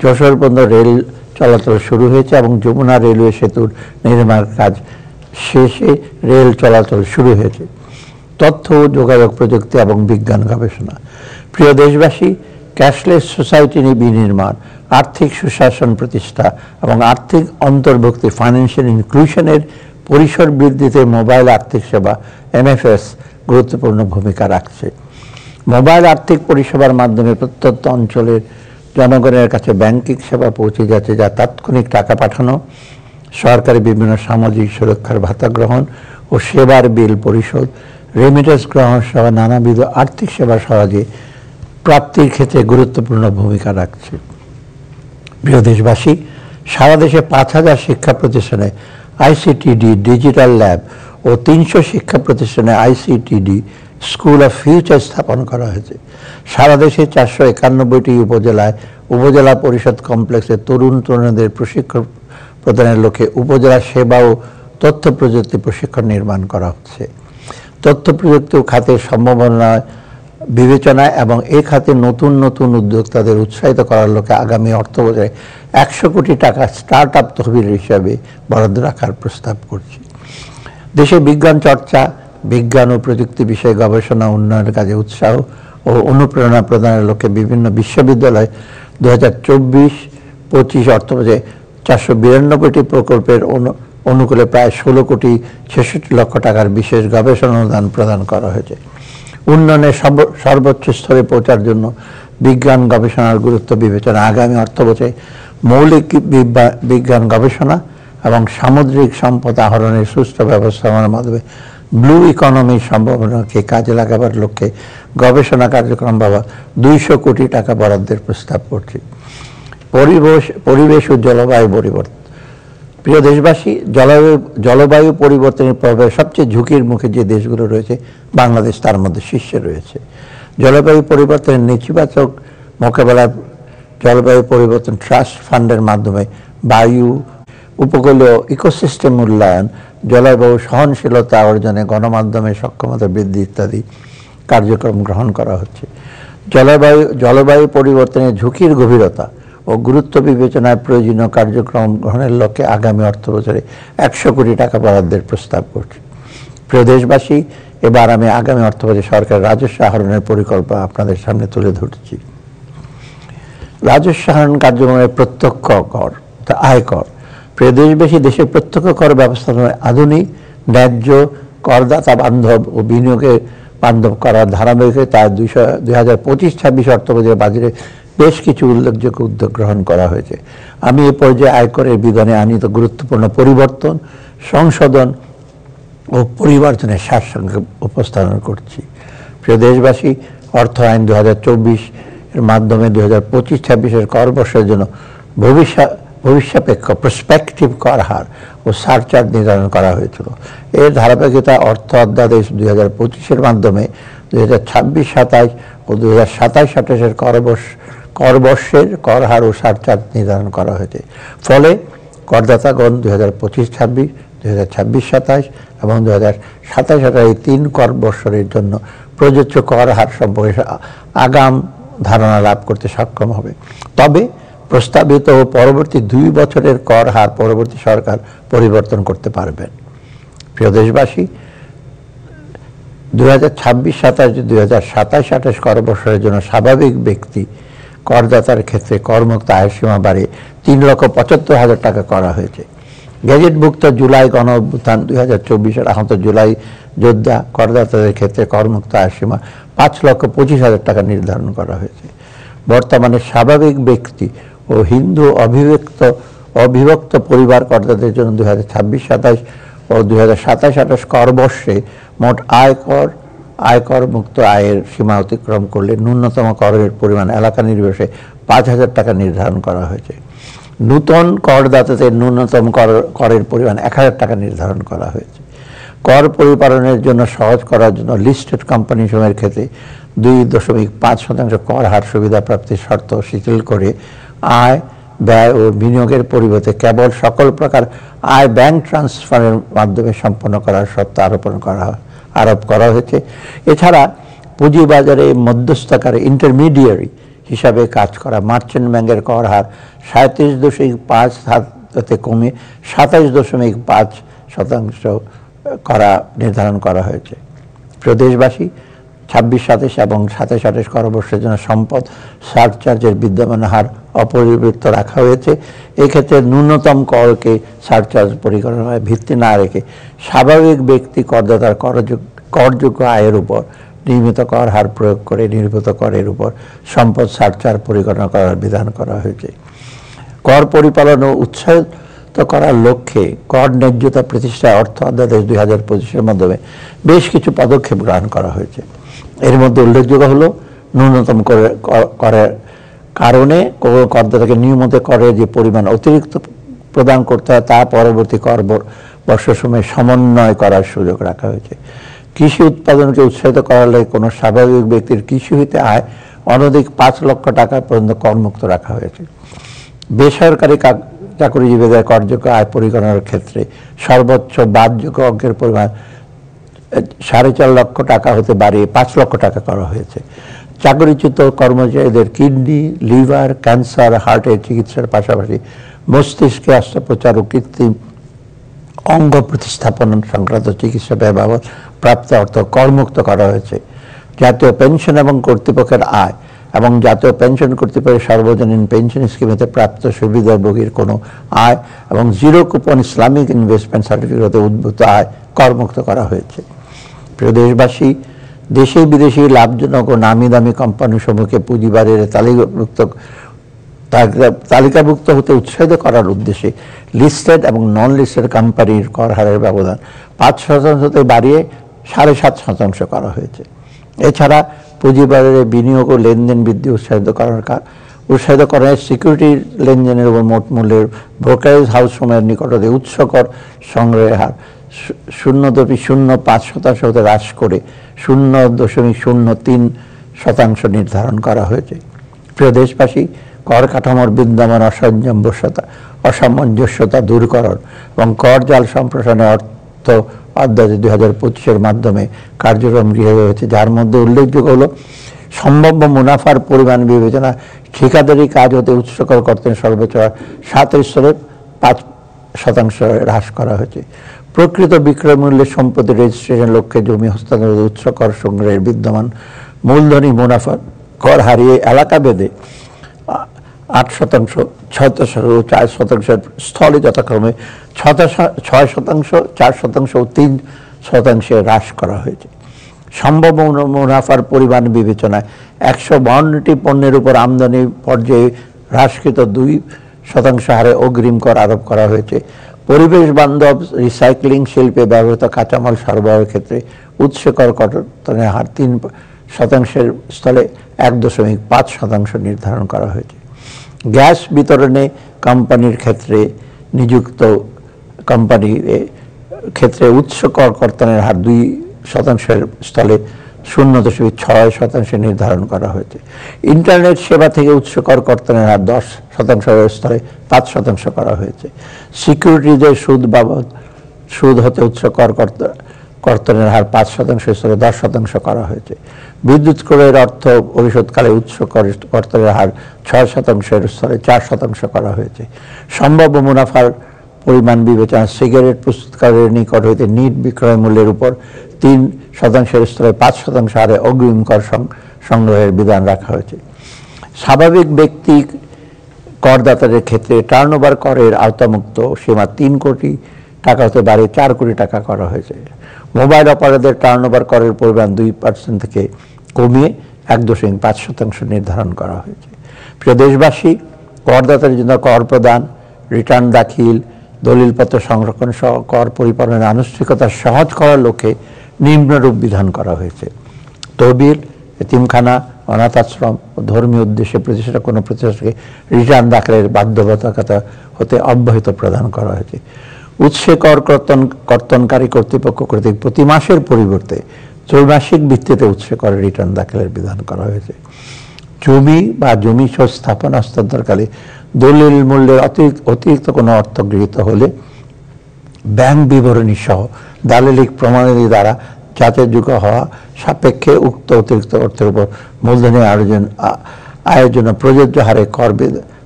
যশোর পর্যন্ত রেল চলাচল শুরু হয়েছে এবং যমুনা রেলওয়ে সেতুর নির্মাণ কাজ শেষে রেল চলাচল শুরু হয়েছে। তথ্য ও যোগাযোগ প্রযুক্তি এবং বিজ্ঞান গবেষণা। প্রিয় দেশবাসী, ক্যাশলেস সোসাইটি বিনির্মাণ, আর্থিক সুশাসন প্রতিষ্ঠা এবং আর্থিক অন্তর্ভুক্তি ফাইন্যান্সিয়াল ইনক্লুশনের পরিসর বৃদ্ধিতে মোবাইল আর্থিক সেবা MFS গুরুত্বপূর্ণ ভূমিকা রাখছে। মোবাইল আর্থিক পরিষেবার মাধ্যমে প্রত্যন্ত অঞ্চলের জনগণের কাছে ব্যাংকিং সেবা পৌঁছে যাচ্ছে, যা তাৎক্ষণিক টাকা পাঠানো, সরকারি বিভিন্ন সামাজিক সুরক্ষার ভাতা গ্রহণ ও সেবার বিল পরিশোধ, রেমিটেন্স গ্রহণ সহ নানাবিধ আর্থিক সেবা সহজে প্রাপ্তির ক্ষেত্রে গুরুত্বপূর্ণ ভূমিকা রাখছে। প্রিয় দেশবাসী, সারা দেশে 5000 শিক্ষা প্রতিষ্ঠানে ICTD ডিজিটাল ল্যাব ও 300 শিক্ষা প্রতিষ্ঠানে ICTD স্কুল অফ ফিউচার স্থাপন করা হয়েছে। সারা দেশে 491টি উপজেলায় উপজেলা পরিষদ কমপ্লেক্সে তরুণ তরুণীদের প্রশিক্ষণ প্রদানের লক্ষ্যে উপজেলা সেবা ও তথ্য প্রযুক্তি প্রশিক্ষণ নির্মাণ করা হচ্ছে। তথ্য প্রযুক্তি খাতের সম্ভাবনা বিবেচনায় এবং এই খাতে নতুন নতুন উদ্যোক্তাদের উৎসাহিত করার লক্ষ্যে আগামী অর্থবছরে 100 কোটি টাকা স্টার্ট আপ তহবিল হিসাবে বরাদ্দ রাখার প্রস্তাব করছি। দেশে বিজ্ঞান চর্চা, বিজ্ঞান ও প্রযুক্তি বিষয়ে গবেষণা উন্নয়নের কাজে উৎসাহ ও অনুপ্রেরণা প্রদানের লক্ষ্যে বিভিন্ন বিশ্ববিদ্যালয় 2024-25 অর্থবছরে 492টি প্রকল্পের অনুকূলে প্রায় 16 কোটি 66 লক্ষ টাকার বিশেষ গবেষণা অনুদান প্রদান করা হয়েছে। উন্নয়নের সর্বোচ্চ স্তরে পৌঁছার জন্য বিজ্ঞান গবেষণার গুরুত্ব বিবেচনা আগামী অর্থবছরে মৌলিক বিজ্ঞান গবেষণা এবং সামুদ্রিক সম্পদ আহরণের সুষ্ঠু ব্যবস্থাপনার মাধ্যমে ব্লু ইকোনমির সম্ভাবনাকে কাজে লাগাবার লক্ষ্যে গবেষণা কার্যক্রম বাবদ 200 কোটি টাকা বরাদ্দের প্রস্তাব করছি। পরিবেশ ও জলবায়ু পরিবর্তন। প্রিয় দেশবাসী, জলবায়ু পরিবর্তনের প্রভাবে সবচেয়ে ঝুঁকির মুখে যে দেশগুলো রয়েছে, বাংলাদেশ তার মধ্যে শীর্ষে রয়েছে। জলবায়ু পরিবর্তনের নেতিবাচক মোকাবেলায় জলবায়ু পরিবর্তন ট্রাস্ট ফান্ডের মাধ্যমে বায়ু, উপকূলীয় ইকোসিস্টেম মূল্যায়ন, জলবায়ু সহনশীলতা অর্জনে গণমাধ্যমের সক্ষমতা বৃদ্ধি ইত্যাদি কার্যক্রম গ্রহণ করা হচ্ছে। জলবায়ু পরিবর্তনের ঝুঁকির গভীরতা ও গুরুত্ব বিবেচনায় প্রয়োজনীয় কার্যক্রম গ্রহণের লক্ষ্যে আগামী অর্থবছরে 100 কোটি টাকা বরাদ্দের প্রস্তাব করছি। প্রিয় দেশবাসী, এবার আমি আগামী অর্থবছরে সরকারের রাজস্ব আহরণের পরিকল্পনা আপনাদের সামনে তুলে ধরছি। রাজস্ব আহরণ কার্যক্রমের প্রত্যক্ষ কর, আয়কর। প্রিয় দেশবাসী, দেশের প্রত্যক্ষ কর ব্যবস্থাপনায় আধুনিক, ন্যায্য, করদাতা বান্ধব ও বিনিয়োগের বান্ধব করার ধারাবাহিকতায় 2025-26 অর্থবছরের বাজেটে বেশ কিছু উল্লেখযোগ্য উদ্যোগ গ্রহণ করা হয়েছে। আমি এ পর্যায়ে আয়করের বিধানে আনিত গুরুত্বপূর্ণ পরিবর্তন, সংশোধন ও পরিবর্তনের সারসংক্ষেপ উপস্থাপন করছি। প্রিয় দেশবাসী, অর্থ আইন 2024 এর মাধ্যমে 2025-26 কর বর্ষের জন্য ভবিষ্যাপেক্ষ প্রসপেক্টিভ কর হার ও সারচার্জ নির্ধারণ করা হয়েছিল। এর ধারাবাহিকতা অর্থ অধ্যাদেশ 2025-এর মাধ্যমে 2026-27 ও 2027-28 কর বর্ষের কর হার ও সারচার্জ নির্ধারণ করা হয়েছে। ফলে করদাতাগণ 2025-26, 2026-27 এবং 2027-28 এই 3 কর বর্ষের জন্য প্রযোজ্য কর হার সম্পর্কে আগাম ধারণা লাভ করতে সক্ষম হবে। তবে প্রস্তাবিত ও পরবর্তী 2 বছরের কর হার পরবর্তী সরকার পরিবর্তন করতে পারবেন। প্রিয় দেশবাসী, 2026-27, 2027-28 কর বছরের জন্য স্বাভাবিক ব্যক্তি করদাতার ক্ষেত্রে করমুক্ত আয়ের সীমা বাড়িয়ে 3,75,000 টাকা করা হয়েছে। গেজেটভুক্ত জুলাই গণ অভ্যুত্থান 2024-এর আহত জুলাই যোদ্ধা করদাতাদের ক্ষেত্রে করমুক্ত আয়ের সীমা 5,25,000 টাকা নির্ধারণ করা হয়েছে। বর্তমানে স্বাভাবিক ব্যক্তি ও হিন্দু অবিভক্ত পরিবার করদাতাদের জন্য 2026-27 ও 2027-28 কর বর্ষে মোট আয়কর মুক্ত আয়ের সীমা অতিক্রম করলে ন্যূনতম করের পরিমাণ এলাকা নির্বিশেষে 5,000 টাকা নির্ধারণ করা হয়েছে। নূতন করদাতাদের ন্যূনতম করের পরিমাণ 1,000 টাকা নির্ধারণ করা হয়েছে। কর পরিপালনের জন্য সহজ করার জন্য লিস্টেড কোম্পানি সমূহের ক্ষেত্রে 2.5% কর হার সুবিধা প্রাপ্তির শর্ত শিথিল করে আয়, ব্যয় ও বিনিয়োগের পরিবর্তে কেবল সকল প্রকার আয় ব্যাংক ট্রান্সফারের মাধ্যমে সম্পন্ন করার শর্ত আরোপ করা হয়েছে। এছাড়া পুঁজিবাজারে মধ্যস্থকারী ইন্টারমিডিয়ারি হিসাবে কাজ করা মার্চেন্ট ব্যাংকের কর হার 37.5 হাতে কমে 27.5 করা নির্ধারণ করা হয়েছে। প্রিয় দেশবাসী, 26, 27 এবং 27, 28 করবর্ষের জন্য সম্পদ সারচার্জের বিদ্যমান হার অপরিবর্তিত রাখা হয়েছে। এক্ষেত্রে ন্যূনতম করকে সারচার্জ পরিকল্পনায় ভিত্তি না রেখে স্বাভাবিক ব্যক্তি করদাতার করযোগ্য আয়ের উপর নির্মিত কর হার প্রয়োগ করে নির্মিত করের উপর সম্পদ সারচার্জ পরিকল্পনা করার বিধান করা হয়েছে। কর পরিপালন ও উৎসাহিত করার লক্ষ্যে কর ন্যায্যতা প্রতিষ্ঠায় অর্থ অধ্যাদেশ 2025-এর মাধ্যমে বেশ কিছু পদক্ষেপ গ্রহণ করা হয়েছে। এর মধ্যে উল্লেখযোগ্য হলো ন্যূনতম করের কারণে করদাতাকে নিয়মিত করের যে পরিমাণ অতিরিক্ত প্রদান করতে হয় তা পরবর্তী কর বর্ষের সময় সমন্বয় করার সুযোগ রাখা হয়েছে। কৃষি উৎপাদনকে উৎসাহিত করার লাগে কোনো স্বাভাবিক ব্যক্তির কৃষি হইতে আয় অনধিক 5 লক্ষ টাকা পর্যন্ত করমুক্ত রাখা হয়েছে। বেসরকারি চাকরিজীবীদের করযোগ্য আয় পরিগণনার ক্ষেত্রে সর্বোচ্চ বাদযোগ্য অঙ্কের পরিমাণ 4.5 লক্ষ টাকা হতে বাড়িয়ে 5 লক্ষ টাকা করা হয়েছে। চাকরিচ্যুত কর্মচারীদের কিডনি, লিভার, ক্যান্সার, হার্টের চিকিৎসার পাশাপাশি মস্তিষ্কে অস্ত্রোপচার ও কৃত্রিম অঙ্গ প্রতিস্থাপন সংক্রান্ত চিকিৎসা ব্যয় বাবদ প্রাপ্ত অর্থ করমুক্ত করা হয়েছে। জাতীয় পেনশন এবং কর্তৃপক্ষের আয় এবং জাতীয় পেনশন কর্তৃপক্ষের সর্বজনীন পেনশন স্কিমেতে প্রাপ্ত সুবিধাভোগীর কোনো আয় এবং জিরো কুপন ইসলামিক ইনভেস্টমেন্ট সার্টিফিকেটে উদ্ভূত আয় করমুক্ত করা হয়েছে। প্রিয় দেশবাসী, দেশে বিদেশি লাভজনক ও নামি দামি কোম্পানিসমূহকে পুঁজিবাজারে তালিকাভুক্ত হতে উৎসাহিত করার উদ্দেশ্যে লিস্টেড এবং নন লিস্টেড কোম্পানির কর হারের ব্যবধান 5% বাড়িয়ে 7.5% করা হয়েছে। এছাড়া পুঁজিবাজারে বিনিয়োগ ও লেনদেন বৃদ্ধি উৎসাহিত করার সিকিউরিটি লেনদেনের উপর মোট মূল্যের ব্রোকারেজ হাউস সমূহের নিকট হতে উৎস কর সংগ্রহের হার 0.05% হতে হ্রাস করে 0.03% নির্ধারণ করা হয়েছে। প্রিয় দেশবাসী, কর কাঠামোর বিদ্যমান অসামঞ্জস্যতা দূরকরণ এবং কর জাল সম্প্রসারণের অর্থ অধ্যাদেশ 2025-এর মাধ্যমে কার্যক্রম গৃহীত হয়েছে, যার মধ্যে উল্লেখযোগ্য হলো সম্ভাব্য মুনাফার পরিমাণ বিবেচনা ঠিকাদারি কাজ হতে উৎসকর করতে সর্বোচ্চ 7 স্তরে 5% হ্রাস করা হয়েছে। প্রকৃত বিক্রয় মূল্যের সম্পত্তি রেজিস্ট্রেশন লক্ষ্যে জমি হস্তান্তর উৎসকর সংগ্রহের বিদ্যমান মূলধনী মুনাফা কর হারিয়ে এলাকা ভেদে 8%, 6% ও 4% স্থলে যথাক্রমে 6%, 4% ও 3% হ্রাস করা হয়েছে। সম্ভাব্য মুনাফার পরিমাণ বিবেচনায় 152টি পণ্যের উপর আমদানি পর্যায়ে হ্রাসকৃত 2% হারে অগ্রিম কর আরোপ করা হয়েছে। পরিবেশ বান্ধব রিসাইক্লিং শিল্পে ব্যবহৃত কাঁচামাল সরবরাহের ক্ষেত্রে উৎস কর কর্তনের হার 3%-এর স্থলে 1.5% নির্ধারণ করা হয়েছে। গ্যাস বিতরণে কোম্পানির ক্ষেত্রে নিযুক্ত কোম্পানির ক্ষেত্রে উৎস কর কর্তনের হার 2%-এর স্থলে 0.6% নির্ধারণ করা হয়েছে। ইন্টারনেট সেবা থেকে উৎস কর কর্তনের হার 10%-এর স্থলে 5% করা হয়েছে। সিকিউরিটিজের সুদ হতে উৎস কর কর্তনের হার 5%-এর স্থলে 10% করা হয়েছে। বিদ্যুৎ ক্রয়ের অর্থ পরিশোধকালে উৎস কর্তনের হার 6%-এর স্থলে 4% করা হয়েছে। সম্ভাব্য মুনাফার পরিমাণ বিবেচনা সিগারেট প্রস্তুতকারীর নিকট হইতে নিট বিক্রয় মূল্যের উপর 3%-এর স্তরে 5% হারে অগ্রিম কর সংগ্রহের বিধান রাখা হয়েছে। স্বাভাবিক ব্যক্তি করদাতাদের ক্ষেত্রে টার্নওভার করের আওতামুক্ত সীমা 3 কোটি টাকা হতে বাড়িয়ে 4 কোটি টাকা করা হয়েছে। মোবাইল অপারেটরদের টার্নওভার করের পরিমাণ 2% থেকে কমিয়ে 1.5% নির্ধারণ করা হয়েছে। প্রিয় দেশবাসী, করদাতাদের জন্য কর প্রদান, রিটার্ন দাখিল, দলিলপত্র সংরক্ষণ সহ কর পরিপালনের আনুষ্ঠানিকতা সহজ করার লক্ষ্যে নিম্নরূপ বিধান করা হয়েছে। তহবিল, এতিমখানা, অনাথ আশ্রম ও ধর্মীয় উদ্দেশ্যে প্রতিষ্ঠিত কোনো প্রতিষ্ঠানকে রিটার্ন দাখিলের বাধ্যবাধকতা হতে অব্যাহত প্রদান করা হয়েছে। উৎসে কর কর্তনকারী কর্তৃপক্ষ কর্তৃক প্রতি মাসের পরিবর্তে ত্রৈমাসিক ভিত্তিতে উৎসে করের রিটার্ন দাখিলের বিধান করা হয়েছে। জমি বা জমি স্থাপনা হস্তান্তরকালে দলিল মূল্যের অতিরিক্ত কোনো অর্থ গৃহীত হলে ব্যাংক বিবরণী সহ দালিলিক প্রমাণাদি দ্বারা যাচাইযোগ্য হওয়া সাপেক্ষে উক্ত অতিরিক্ত অর্থের উপর মূলধনের আয়ের জন্য প্রযোজ্য হারে কর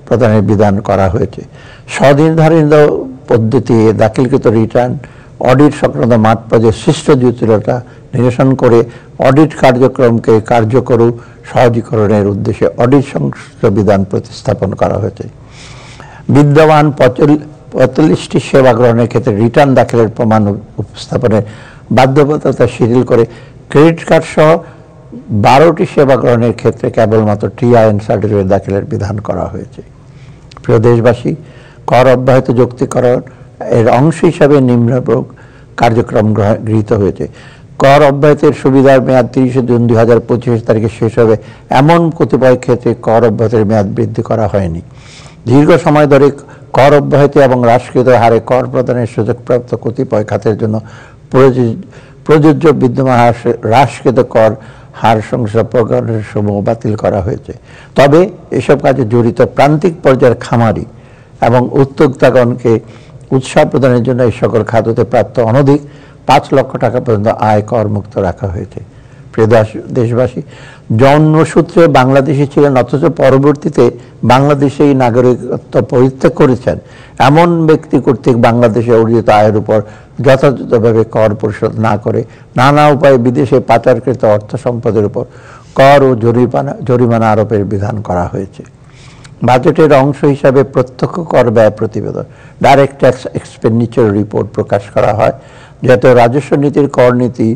প্রদানের বিধান করা হয়েছে। স্বনির্ধারিত পদ্ধতিতে দাখিলকৃত রিটার্ন অডিট সংক্রান্ত মাঠ পর্যায়ে সৃষ্ট জটিলতা নিরসন করে অডিট কার্যক্রমকে কার্যকর ও সহজীকরণের উদ্দেশ্যে অডিট সংশ্লিষ্ট বিধান প্রতিস্থাপন করা হয়েছে। বিদ্যমান 45টি সেবা গ্রহণের ক্ষেত্রে রিটার্ন দাখিলের প্রমাণ উপস্থাপনের বাধ্যবাধকতা শিথিল করে ক্রেডিট কার্ড সহ 12টি সেবা গ্রহণের ক্ষেত্রে কেবলমাত্র TIN সার্টিফিকেট দাখিলের বিধান করা হয়েছে। প্রিয় দেশবাসী, কর অব্যাহত যৌক্তিকরণ এর অংশ হিসাবে নিম্নরূপ কার্যক্রম গৃহীত হয়েছে। কর অব্যাহতের সুবিধার মেয়াদ 30 জুন 2025 তারিখে শেষ হবে এমন কতিপয় ক্ষেত্রে কর অব্যাহতের মেয়াদ বৃদ্ধি করা হয়নি। দীর্ঘ সময় ধরে কর অব্যাহতি এবং হ্রাসকৃত হারে কর প্রদানের সুযোগপ্রাপ্ত কতিপয় খাতের জন্য প্রযোজ্য বিদ্যমান হ্রাসকৃত কর হার সংশ্লিষ্ট প্রকরণের সমূহ বাতিল করা হয়েছে। তবে এসব কাজে জড়িত প্রান্তিক পর্যায়ের খামারি এবং উদ্যোক্তাগণকে উৎসাহ প্রদানের জন্য এই সকল খাততে প্রাপ্ত অনধিক 5 লক্ষ টাকা পর্যন্ত আয় কর মুক্ত রাখা হয়েছে। প্রিয় দেশবাসী, জন্মসূত্রে বাংলাদেশি ছিলেন অথচ পরবর্তীতে বাংলাদেশেই নাগরিকত্ব পরিত্যাগ করেছেন এমন ব্যক্তি কর্তৃক বাংলাদেশে অর্জিত আয়ের উপর যথাযথভাবে কর পরিশোধ না করে নানা উপায়ে বিদেশে পাচারকৃত অর্থ সম্পদের উপর কর ও জরিমানা আরোপের বিধান করা হয়েছে। বাজেটের অংশ হিসাবে প্রত্যক্ষ কর ব্যয় প্রতিবেদন ডাইরেক্ট ট্যাক্স এক্সপেন্ডিচার রিপোর্ট প্রকাশ করা হয়। জাতীয় রাজস্ব নীতির কর নীতি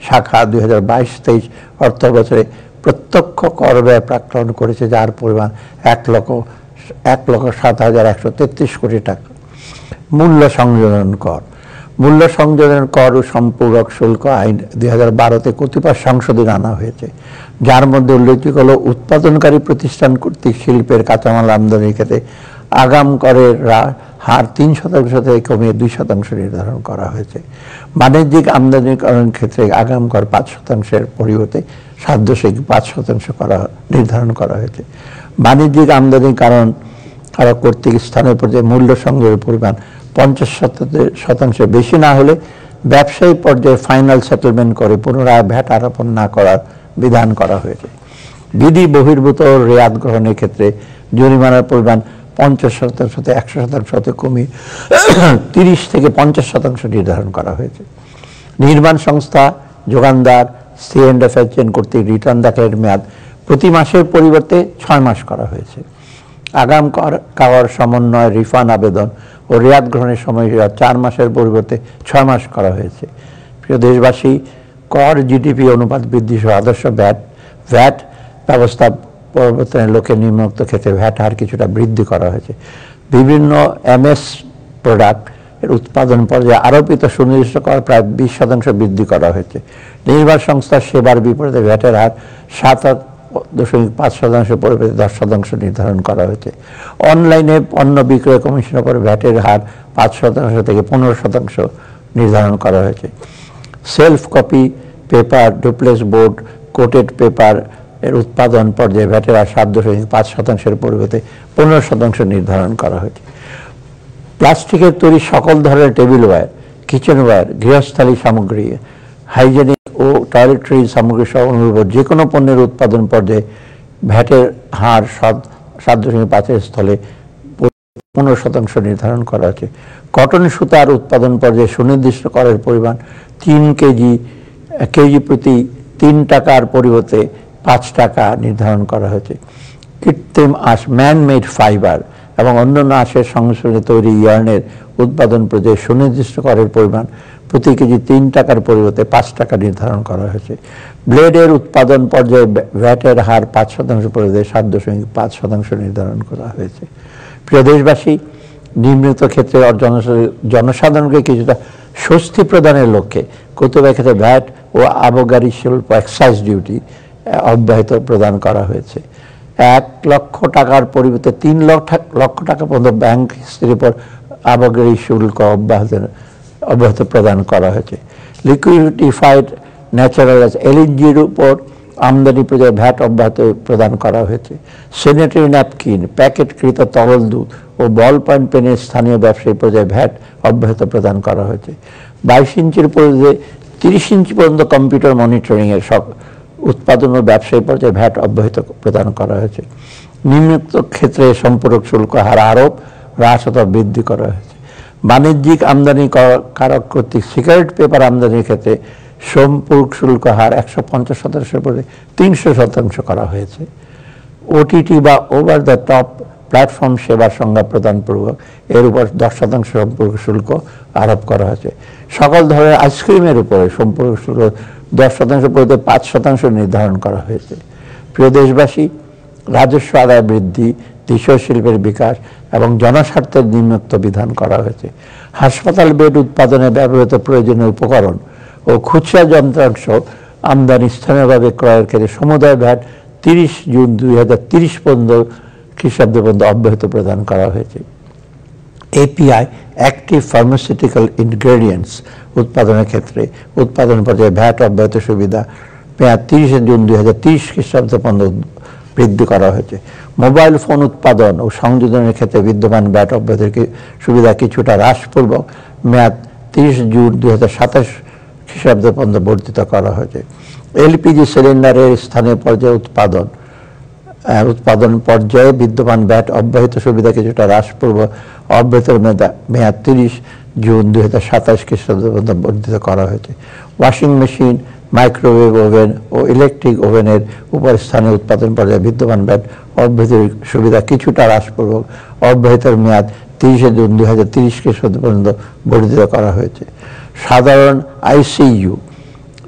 শাখা 2022-23 অর্থ বছরে প্রত্যক্ষ কর ব্যয় প্রাক্কলন করেছে, যার পরিমাণ 1,07,133 কোটি টাকা। মূল্য সংযোজন কর কর ও সম্পূরক শুল্ক আইন 2012-তে কতিপয় সংশোধন আনা হয়েছে, যার মধ্যে উল্লেখযোগ্য হল উৎপাদনকারী প্রতিষ্ঠান কর্তৃক শিল্পের কাঁচামাল আমদানির ক্ষেত্রে আগাম করের হার 3% থেকে কমিয়ে 2% নির্ধারণ করা হয়েছে। বাণিজ্যিক আমদানিকরণের ক্ষেত্রে আগাম কর 5%-এর পরিবর্তে 7.5% নির্ধারণ করা হয়েছে। বাণিজ্যিক আমদানিকরণ কর্তৃক স্থানীয় পর্যায়ে মূল্য সংযোগের পরিমাণ 50% বেশি না হলে ব্যবসায়ী পর্যায়ে ফাইনাল সেটেলমেন্ট করে পুনরায় ভ্যাট আরোপণ না করার বিধান করা হয়েছে। বিধি বহির্ভূত রেয়াত গ্রহণের ক্ষেত্রে জরিমানার পরিমাণ 50% থেকে 100% কমিয়ে 30 থেকে 50% নির্ধারণ করা হয়েছে। নির্মাণ সংস্থা, যোগানদার, C&F কর্তৃক রিটার্ন দাখিলের মেয়াদ প্রতি মাসের পরিবর্তে 6 মাস করা হয়েছে। আগাম কর সমন্বয়, রিফান্ড আবেদন ও রেয়াত গ্রহণের সময় 4 মাসের পরিবর্তে 6 মাস করা হয়েছে। প্রিয় দেশবাসী, কর GDP অনুপাত বৃদ্ধি সহ আদর্শ ভ্যাট ব্যবস্থা পরিবর্তনের লক্ষ্যে নিম্নোক্ত ক্ষেত্রে ভ্যাট হার কিছুটা বৃদ্ধি করা হয়েছে। বিভিন্ন MS প্রোডাক্ট এর উৎপাদন পর্যায়ে আরোপিত সুনির্দিষ্ট কর প্রায় 20% বৃদ্ধি করা হয়েছে। নির্মাণ সংস্থার সেবার বিপরীতে ভ্যাটের হার 7.5% পরিবর্তে 10% নির্ধারণ করা হয়েছে। অনলাইনে পণ্য বিক্রয় কমিশনের উপর ভ্যাটের হার 5% থেকে 15% নির্ধারণ করা হয়েছে। Self copy paper, duplex board, coated paper এর উৎপাদন পর্যায়ে ভ্যাটের হার 7.5%-এর পরিবর্তে 15% নির্ধারণ করা হয়েছে। প্লাস্টিকের তৈরি সকল ধরনের টেবিল ওয়্যার, কিচেন ওয়্যার, গৃহস্থালী সামগ্রী, হাইজেনিক ও টয়লেট্রি সামগ্রী সহ অনুরূপ যে কোনো পণ্যের উৎপাদন পর্যায়ে ভ্যাটের হার 7.5-এর স্থলে 15% নির্ধারণ করা হয়েছে। কটন সুতার উৎপাদন পর্যায়ে সুনির্দিষ্ট করের পরিমাণ 3 কেজি প্রতি 3 টাকার পরিবর্তে 5 টাকা নির্ধারণ করা হয়েছে। কৃত্রিম আঁশ, ম্যান মেড ফাইবার এবং অন্যান্য আঁশের সংমিশ্রণে তৈরি ইয়ার্নের উৎপাদন পর্যায়ে সুনির্দিষ্ট করের পরিমাণ প্রতি কেজি 3 টাকার পরিবর্তে 5 টাকা নির্ধারণ করা হয়েছে। ব্লেডের উৎপাদন পর্যায়ে ভ্যাটের হার 5% পরিবর্তে 7.5% নির্ধারণ করা হয়েছে। প্রিয় দেশবাসী, নিম্নলিখিত ক্ষেত্রে জনসাধারণকে কিছুটা স্বস্তি প্রদানের লক্ষ্যে কতিপয় ক্ষেত্রে ভ্যাট ও আবগারি শুল্ক এক্সাইজ ডিউটি অব্যাহত প্রদান করা হয়েছে। 1 লক্ষ টাকার পরিবর্তে 3 লক্ষ টাকা পর্যন্ত ব্যাংক কিস্তির উপর আবগারি শুল্ক অব্যাহত প্রদান করা হয়েছে। লিকুইডিফাইড ন্যাচারাল গ্যাস LNGর উপর আমদানি পর্যায়ে ভ্যাট অব্যাহত প্রদান করা হয়েছে। স্যানিটারি ন্যাপকিন, প্যাকেটকৃত তরল দুধ ও বল পয়েন্ট পেনের স্থানীয় ব্যবসায়ী পর্যায়ে ভ্যাট অব্যাহত প্রদান করা হয়েছে। 22 ইঞ্চির পর্যায়ে 30 ইঞ্চি পর্যন্ত কম্পিউটার মনিটরিংয়ের সব উৎপাদন ও ব্যবসায়ী পর্যায়ে ভ্যাট অব্যাহত প্রদান করা হয়েছে। নিম্নোক্ত ক্ষেত্রে সম্পূরক শুল্ক হার আরোপ, হ্রাস অথবা বৃদ্ধি করা হয়েছে। বাণিজ্যিক আমদানিকারক কর্তৃক সিগারেট পেপার আমদানির ক্ষেত্রে সম্পূরক শুল্ক হার 150% পরে 300% করা হয়েছে। ওটিটি বা ওভার দ্য টপ প্ল্যাটফর্ম সেবার সংজ্ঞা প্রদানপূর্বক এর উপর 10% সম্পূরক শুল্ক আরোপ করা হয়েছে। সকল ধরনের আইসক্রিমের উপরে সম্পূরক শুল্ক 10% পরিবর্তে 5% নির্ধারণ করা হয়েছে। প্রিয় দেশবাসী, রাজস্ব আদায় বৃদ্ধি, দেশীয় শিল্পের বিকাশ এবং জনস্বার্থের নিম্নোক্ত বিধান করা হয়েছে। হাসপাতাল বেড উৎপাদনে ব্যবহৃত প্রয়োজনীয় উপকরণ ও খুচরা যন্ত্রাংশ আমদানি স্থানীয়ভাবে ক্রয়ের ক্ষেত্রে সমুদায় ভ্যাট 30 জুন 2030 পর্যন্ত খ্রিস্টাব্দ পর্যন্ত অব্যাহত প্রদান করা হয়েছে। এপিআই অ্যাক্টিভ ফার্মাসিউটিক্যাল ইনগ্রেডিয়েন্টস উৎপাদনের ক্ষেত্রে উৎপাদন পর্যায়ে ভ্যাট অব্যাহত সুবিধা মেয়াদ 30 জুন 2030 খ্রিস্টাব্দ পর্যন্ত বৃদ্ধি করা হয়েছে। মোবাইল ফোন উৎপাদন ও সংযোজনের ক্ষেত্রে বিদ্যমান ভ্যাট অব্যাহত সুবিধা কিছুটা হ্রাসপূর্বক মেয়াদ 30 জুন 2027 খ্রিস্টাব্দ পর্যন্ত বর্ধিত করা হয়েছে। এলপিজি সিলিন্ডারের স্থানীয় পর্যায়ে উৎপাদন পর্যায়ে বিদ্যমান ভ্যাট অব্যাহত সুবিধা কিছুটা হ্রাসপূর্বক অব্যাহত মেয়াদ 30 জুন 2027 খ্রিস্টাব্দ পর্যন্ত বর্ধিত করা হয়েছে। ওয়াশিং মেশিন, মাইক্রোওয়েভ ওভেন ও ইলেকট্রিক ওভেনের উপর স্থানীয় উৎপাদন পর্যায়ে বিদ্যমান ভ্যাট অব্যাহত সুবিধা কিছুটা হ্রাসপূর্বক অব্যাহত মেয়াদ 30 জুন 2030 খ্রিস্টাব্দ পর্যন্ত বর্ধিত করা হয়েছে। সাধারণ আইসিইউ,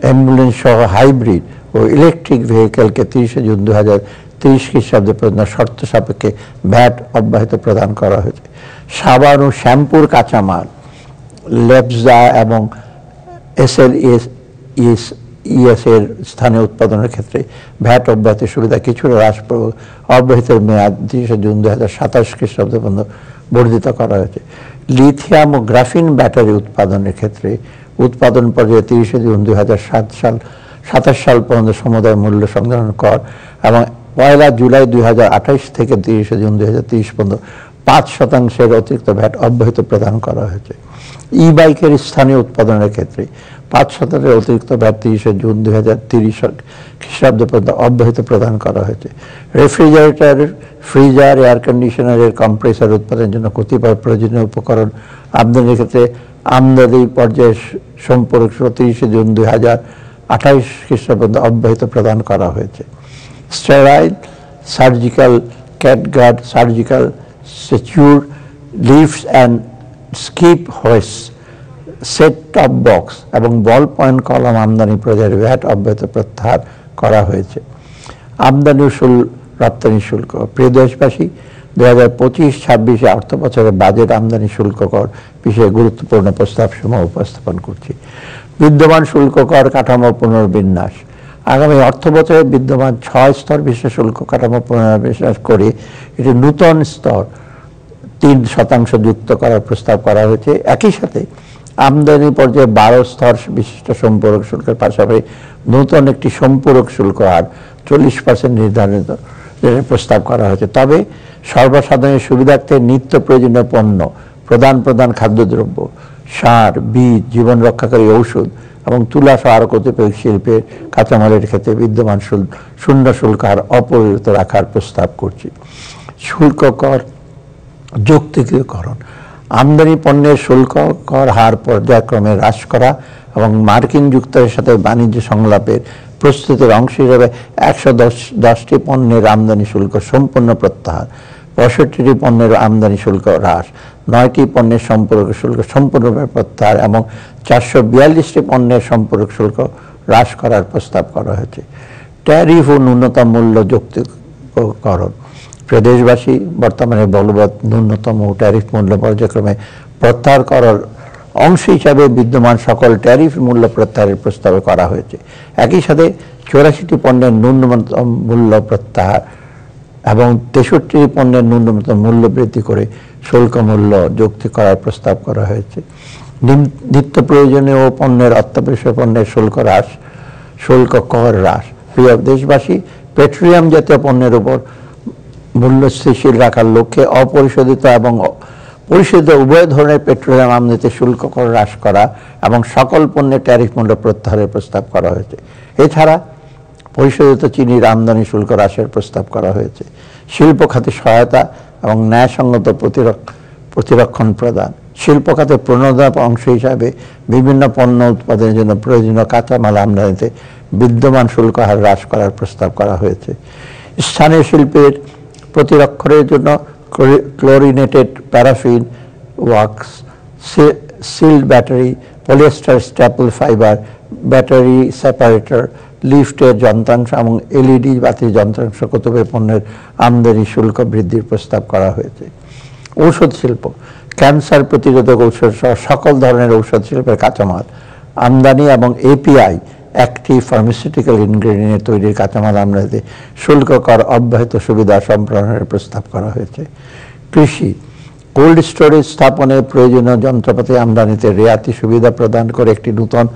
অ্যাম্বুলেন্স সহ হাইব্রিড ও ইলেকট্রিক ভেহিকেলকে 30 জুন 2030 খ্রিস্টাব্দ পর্যন্ত শর্ত সাপেক্ষে ভ্যাট অব্যাহত প্রদান করা হয়েছে। সাবান ও শ্যাম্পুর কাঁচামাল, লেপজা এবং এসএলইএস এর স্থানীয় উৎপাদনের ক্ষেত্রে ভ্যাট অব্যাহত সুবিধা কিছুটা হ্রাসপূর্বক অব্যাহত মেয়াদ 30 জুন 2027 খ্রিস্টাব্দ পর্যন্ত বর্ধিত করা হয়েছে। লিথিয়াম ও গ্রাফিন ব্যাটারি উৎপাদনের ক্ষেত্রে উৎপাদন পর্যায়ে 30 জুন 2027 সাল পর্যন্ত সমুদায় মূল্য সংযোজন কর এবং 1 জুলাই 2028 থেকে 30 জুন 2030 পর্যন্ত 5% অতিরিক্ত ভ্যাট অব্যাহত প্রদান করা হয়েছে। ই বাইকের স্থানীয় উৎপাদনের ক্ষেত্রে 5% অতিরিক্ত ভ্যাট 30 জুন 2030 খ্রিস্টাব্দ পর্যন্ত অব্যাহত প্রদান করা হয়েছে। রেফ্রিজারেটর, ফ্রিজার, এয়ার কন্ডিশনারের কম্প্রেসার উৎপাদনের জন্য কতিপয় প্রয়োজনীয় উপকরণ আমদানির ক্ষেত্রে আমদানি পর্যায়ে সম্পূরক 30 জুন 2028 খ্রিস্টাব্দ পর্যন্ত অব্যাহত প্রদান করা হয়েছে। Sterile, surgical catgut, surgical suture, lifts and skip হোয়েস, সেট টপ বক্স এবং বল পয়েন্ট কলম আমদানি পর্যায়ে ভ্যাট অব্যাহত প্রত্যাহার করা হয়েছে। আমদানি ও রপ্তানি শুল্ক। প্রিয় দেশবাসী, 2025-26 অর্থ বছরের বাজেট আমদানি শুল্ক কর বিষয়ে গুরুত্বপূর্ণ প্রস্তাবসমূহ উপস্থাপন করছি। বিদ্যমান শুল্ক কর কাঠামো পুনর্বিন্যাস। আগামী অর্থ বছরে বিদ্যমান 6 স্তর বিশিষ্ট শুল্ক কাঠামো পুনর্বিন্যাস করে এটি নূতন স্তর 3% যুক্ত করার প্রস্তাব করা হয়েছে। একই সাথে আমদানি পর্যায়ে 12 স্তর বিশিষ্ট সম্পূরক শুল্কের পাশাপাশি নতুন একটি সম্পূরক শুল্ক হার 40% নির্ধারিত প্রস্তাব করা হয়েছে। তবে সর্বসাধারণের সুবিধার্থে নিত্য প্রয়োজনীয় পণ্য, প্রধান খাদ্যদ্রব্য, সার, বীজ, জীবন রক্ষাকারী ঔষধ এবং তুলা সহ আরও কতিপয় শিল্পের কাঁচামালের ক্ষেত্রে বিদ্যমান শূন্য শুল্ক হার অপরিবর্তিত রাখার প্রস্তাব করছি। শুল্ক কর যৌক্তিকীকরণ। আমদানি পণ্যের শুল্ক কর হার পর্যায়ক্রমে হ্রাস করা এবং মার্কিন যুক্তরাষ্ট্রের সাথে বাণিজ্য সংলাপের প্রস্তুতির অংশ হিসেবে 110টি পণ্যের আমদানি শুল্ক সম্পূর্ণ প্রত্যাহার, 65টি পণ্যের আমদানি শুল্ক হ্রাস, 9টি পণ্যের সম্পূরক শুল্ক সম্পূর্ণভাবে প্রত্যাহার এবং 442টি পণ্যের সম্পূরক শুল্ক হ্রাস করার প্রস্তাব করা হয়েছে। ট্যারিফ ও ন্যূনতম মূল্য যৌক্তিকরণ। প্রিয় দেশবাসী, বর্তমানে বলবৎ ন্যূনতম ট্যারিফ মূল্য পর্যায়ক্রমে প্রত্যাহার করার অংশ হিসাবে বিদ্যমান সকল ট্যারিফ মূল্য প্রত্যাহারের প্রস্তাব করা হয়েছে। একই সাথে 84টি পণ্যের ন্যূনতম মূল্য প্রত্যাহার এবং 63টি পণ্যের ন্যূনতম মূল্য বৃদ্ধি করে শুল্ক মূল্য যৌক্তিক করার প্রস্তাব করা হয়েছে। নিত্য প্রয়োজনীয় পণ্যের অত্যাবশ্যক পণ্যের শুল্ক হ্রাস, শুল্ক কর হ্রাস। প্রিয় দেশবাসী, পেট্রোলিয়াম জাতীয় পণ্যের উপর মূল্য স্থিতিশীল রাখার লক্ষ্যে অপরিশোধিত এবং পরিশোধিত উভয় ধরনের পেট্রোলিয়াম আমদানিতে শুল্ক কর হ্রাস করা এবং সকল পণ্যের ট্যারিফ মূল্য প্রত্যাহারের প্রস্তাব করা হয়েছে। এছাড়া পরিশোধিত চিনির আমদানি শুল্ক হ্রাসের প্রস্তাব করা হয়েছে। শিল্প খাতে সহায়তা এবং ন্যায়সঙ্গত প্রতিরক্ষণ প্রদান, শিল্প খাতের প্রণোদনা অংশ হিসাবে বিভিন্ন পণ্য উৎপাদনের জন্য প্রয়োজনীয় কাঁচামাল আমদানিতে বিদ্যমান শুল্ক হার হ্রাস করার প্রস্তাব করা হয়েছে। স্থানীয় শিল্পের প্রতিরক্ষণের জন্য chlorinated paraffin wax, sealed battery, polyester staple fibre, battery separator, লিফটের যন্ত্রাংশ এবং এলইডি বাতির যন্ত্রাংশ কতিপয় পণ্যের আমদানি শুল্ক বৃদ্ধির প্রস্তাব করা হয়েছে। ঔষধ শিল্প, ক্যান্সার প্রতিরোধক ঔষধ সহ সকল ধরনের ঔষধ শিল্পের কাঁচামাল আমদানি এবং এপিআই অ্যাক্টিভ ফার্মাসিউটিক্যাল ইনগ্রেডিয়েন্ট তৈরির কাঁচামাল আমদানিতে শুল্ক কর অব্যাহত সুবিধা সম্প্রসারণের প্রস্তাব করা হয়েছে। কৃষি, কোল্ড স্টোরেজ স্থাপনে প্রয়োজনীয় যন্ত্রপাতি আমদানিতে রিয়াতি সুবিধা প্রদান করে একটি নতুন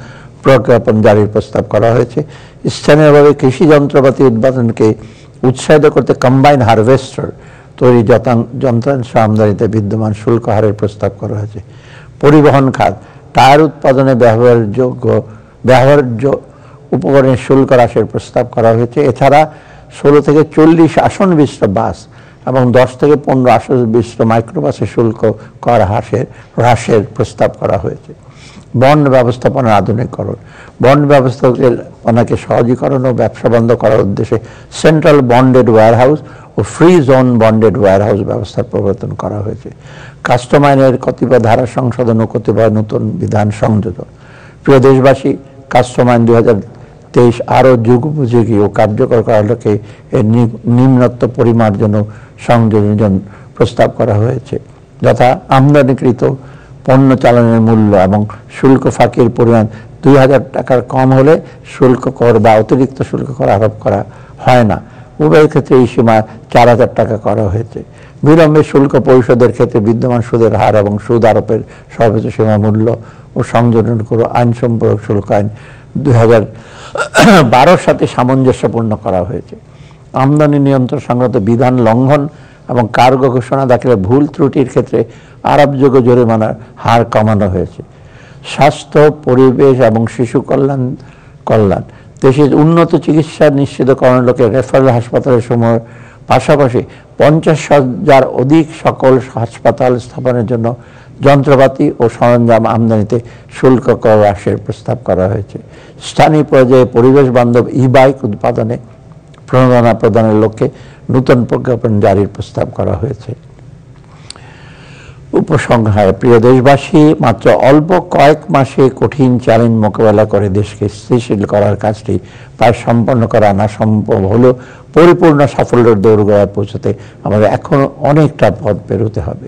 প্রজ্ঞাপন জারির প্রস্তাব করা হয়েছে। স্থানীয়ভাবে কৃষি যন্ত্রপাতি উৎপাদনকে উৎসাহিত করতে কম্বাইন হারভেস্টার তৈরি যন্ত্রাংশ আমদানিতে বিদ্যমান শুল্ক হারের প্রস্তাব করা হয়েছে। পরিবহন খাত, টায়ার উৎপাদনে ব্যবহার্য উপকরণের শুল্ক হ্রাসের প্রস্তাব করা হয়েছে। এছাড়া 16 থেকে 40 আসন বিশিষ্ট বাস এবং 10 থেকে 15 আসন বিশিষ্ট মাইক্রোবাসের শুল্ক কর হ্রাসের প্রস্তাব করা হয়েছে। বন্ড ব্যবস্থাপনার আধুনিকরণ, বন্ড ব্যবস্থাপনাকে সহজীকরণ ও ব্যবসা বন্ধ করার উদ্দেশ্যে সেন্ট্রাল বন্ডেড ওয়্যারহাউস ও ফ্রি জোন বন্ডেড ওয়্যারহাউস ব্যবস্থার প্রবর্তন করা হয়েছে। কাস্টম আইনের কতিপয় ধারা সংশোধন ও কতিপয় নতুন বিধান সংযোজন। প্রিয় দেশবাসী, কাস্টম আইন 2023 আরও যুগোপযোগী ও কার্যকর করার লক্ষ্যে এর নিম্নত্ব পরিমার্জন ও সংযোজন প্রস্তাব করা হয়েছে, যথা আমদানিকৃত পণ্য চালানের মূল্য এবং শুল্ক ফাঁকির পরিমাণ 2000 টাকার কম হলে শুল্ক কর বা অতিরিক্ত শুল্ক কর আরোপ করা হয় না। উভয় ক্ষেত্রে এই সীমা 4000 টাকা করা হয়েছে। বিলম্বে শুল্ক পরিশোধের ক্ষেত্রে বিদ্যমান সুদের হার এবং সুদ আরোপের সর্বোচ্চ সীমা মূল্য ও সংযোজন করে আইন সম্পর্ক শুল্ক আইন 2012 সাথে সামঞ্জস্যপূর্ণ করা হয়েছে। আমদানি নিয়ন্ত্রণ সংক্রান্ত বিধান লঙ্ঘন এবং কার্গো ঘোষণা দাখিলে ভুল ত্রুটির ক্ষেত্রে আরোপযোগ্য জরিমানার হার কমানো হয়েছে। স্বাস্থ্য, পরিবেশ এবং শিশু কল্যাণ দেশের উন্নত চিকিৎসা নিশ্চিতকরণের লক্ষ্যে রেফারেল হাসপাতালের সময় পাশাপাশি 50,000 অধিক সকল হাসপাতাল স্থাপনের জন্য যন্ত্রপাতি ও সরঞ্জাম আমদানিতে শুল্ক কর হ্রাসের প্রস্তাব করা হয়েছে। স্থানীয় পর্যায়ে পরিবেশ বান্ধব ই-বাইক উৎপাদনে প্রণোদনা প্রদানের লক্ষ্যে নতুন প্রজ্ঞাপন জারির প্রস্তাব করা হয়েছে। উপসংহারে, প্রিয় দেশবাসী, মাত্র অল্প কয়েক মাসে কঠিন চ্যালেঞ্জ মোকাবেলা করে দেশকে স্থিতিশীল করার কাজটি প্রায় সম্পন্ন করা না সম্ভব হলেও পরিপূর্ণ সাফল্যের দৌড়গোড়ায় পৌঁছতে আমাদের এখনো অনেকটা পথ পেরোতে হবে।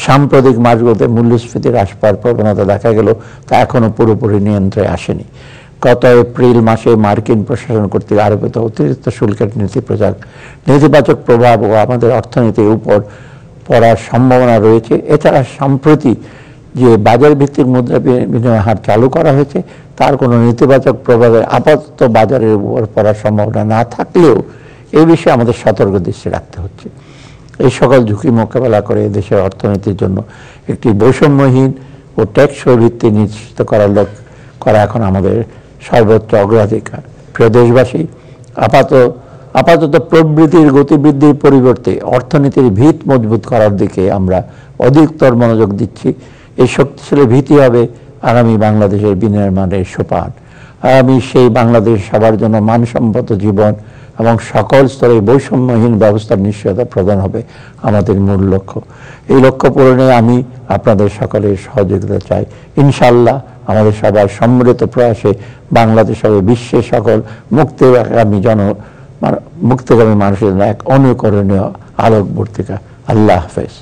সাম্প্রতিক মাসগুলোতে মূল্যস্ফীতি হ্রাস পাওয়ার প্রবণতা দেখা গেল তা এখনো পুরোপুরি নিয়ন্ত্রণে আসেনি। গত এপ্রিল মাসে মার্কিন প্রশাসন কর্তৃক আরোপিত অতিরিক্ত শুল্কের নেতিবাচক প্রভাব ও আমাদের অর্থনীতির উপর পড়ার সম্ভাবনা রয়েছে। এছাড়া সম্প্রতি যে বাজার ভিত্তিক মুদ্রা বিনিময় হার চালু করা হয়েছে তার কোনো নেতিবাচক প্রভাবের আপাতত বাজারের উপর পড়ার সম্ভাবনা না থাকলেও এই বিষয়ে আমাদের সতর্ক দৃষ্টি রাখতে হচ্ছে। এই সকল ঝুঁকি মোকাবেলা করে দেশের অর্থনীতির জন্য একটি বৈষম্যহীন ও টেকসই ভিত্তি নিশ্চিত করা এখন আমাদের সর্বোচ্চ অগ্রাধিকার। প্রিয় দেশবাসী, আপাতত প্রবৃদ্ধির গতিবৃদ্ধির পরিবর্তে অর্থনীতির ভিত মজবুত করার দিকে আমরা অধিকতর মনোযোগ দিচ্ছি। এই শক্তিশালী ভিত্তি হবে আগামী বাংলাদেশের বিনির্মাণের সোপান। আগামী সেই বাংলাদেশ সবার জন্য মানসম্মত জীবন এবং সকল স্তরে বৈষম্যহীন ব্যবস্থার নিশ্চয়তা প্রদান হবে আমাদের মূল লক্ষ্য। এই লক্ষ্য পূরণে আমি আপনাদের সকলের সহযোগিতা চাই। ইনশাআল্লাহ আমাদের সবার সম্মিলিত প্রয়াসে বাংলাদেশ হবে বিশ্বের সকল মুক্তিগামী মানুষের জন্য এক অনুকরণীয় আলোকবর্তিকা। আল্লাহ হাফেজ।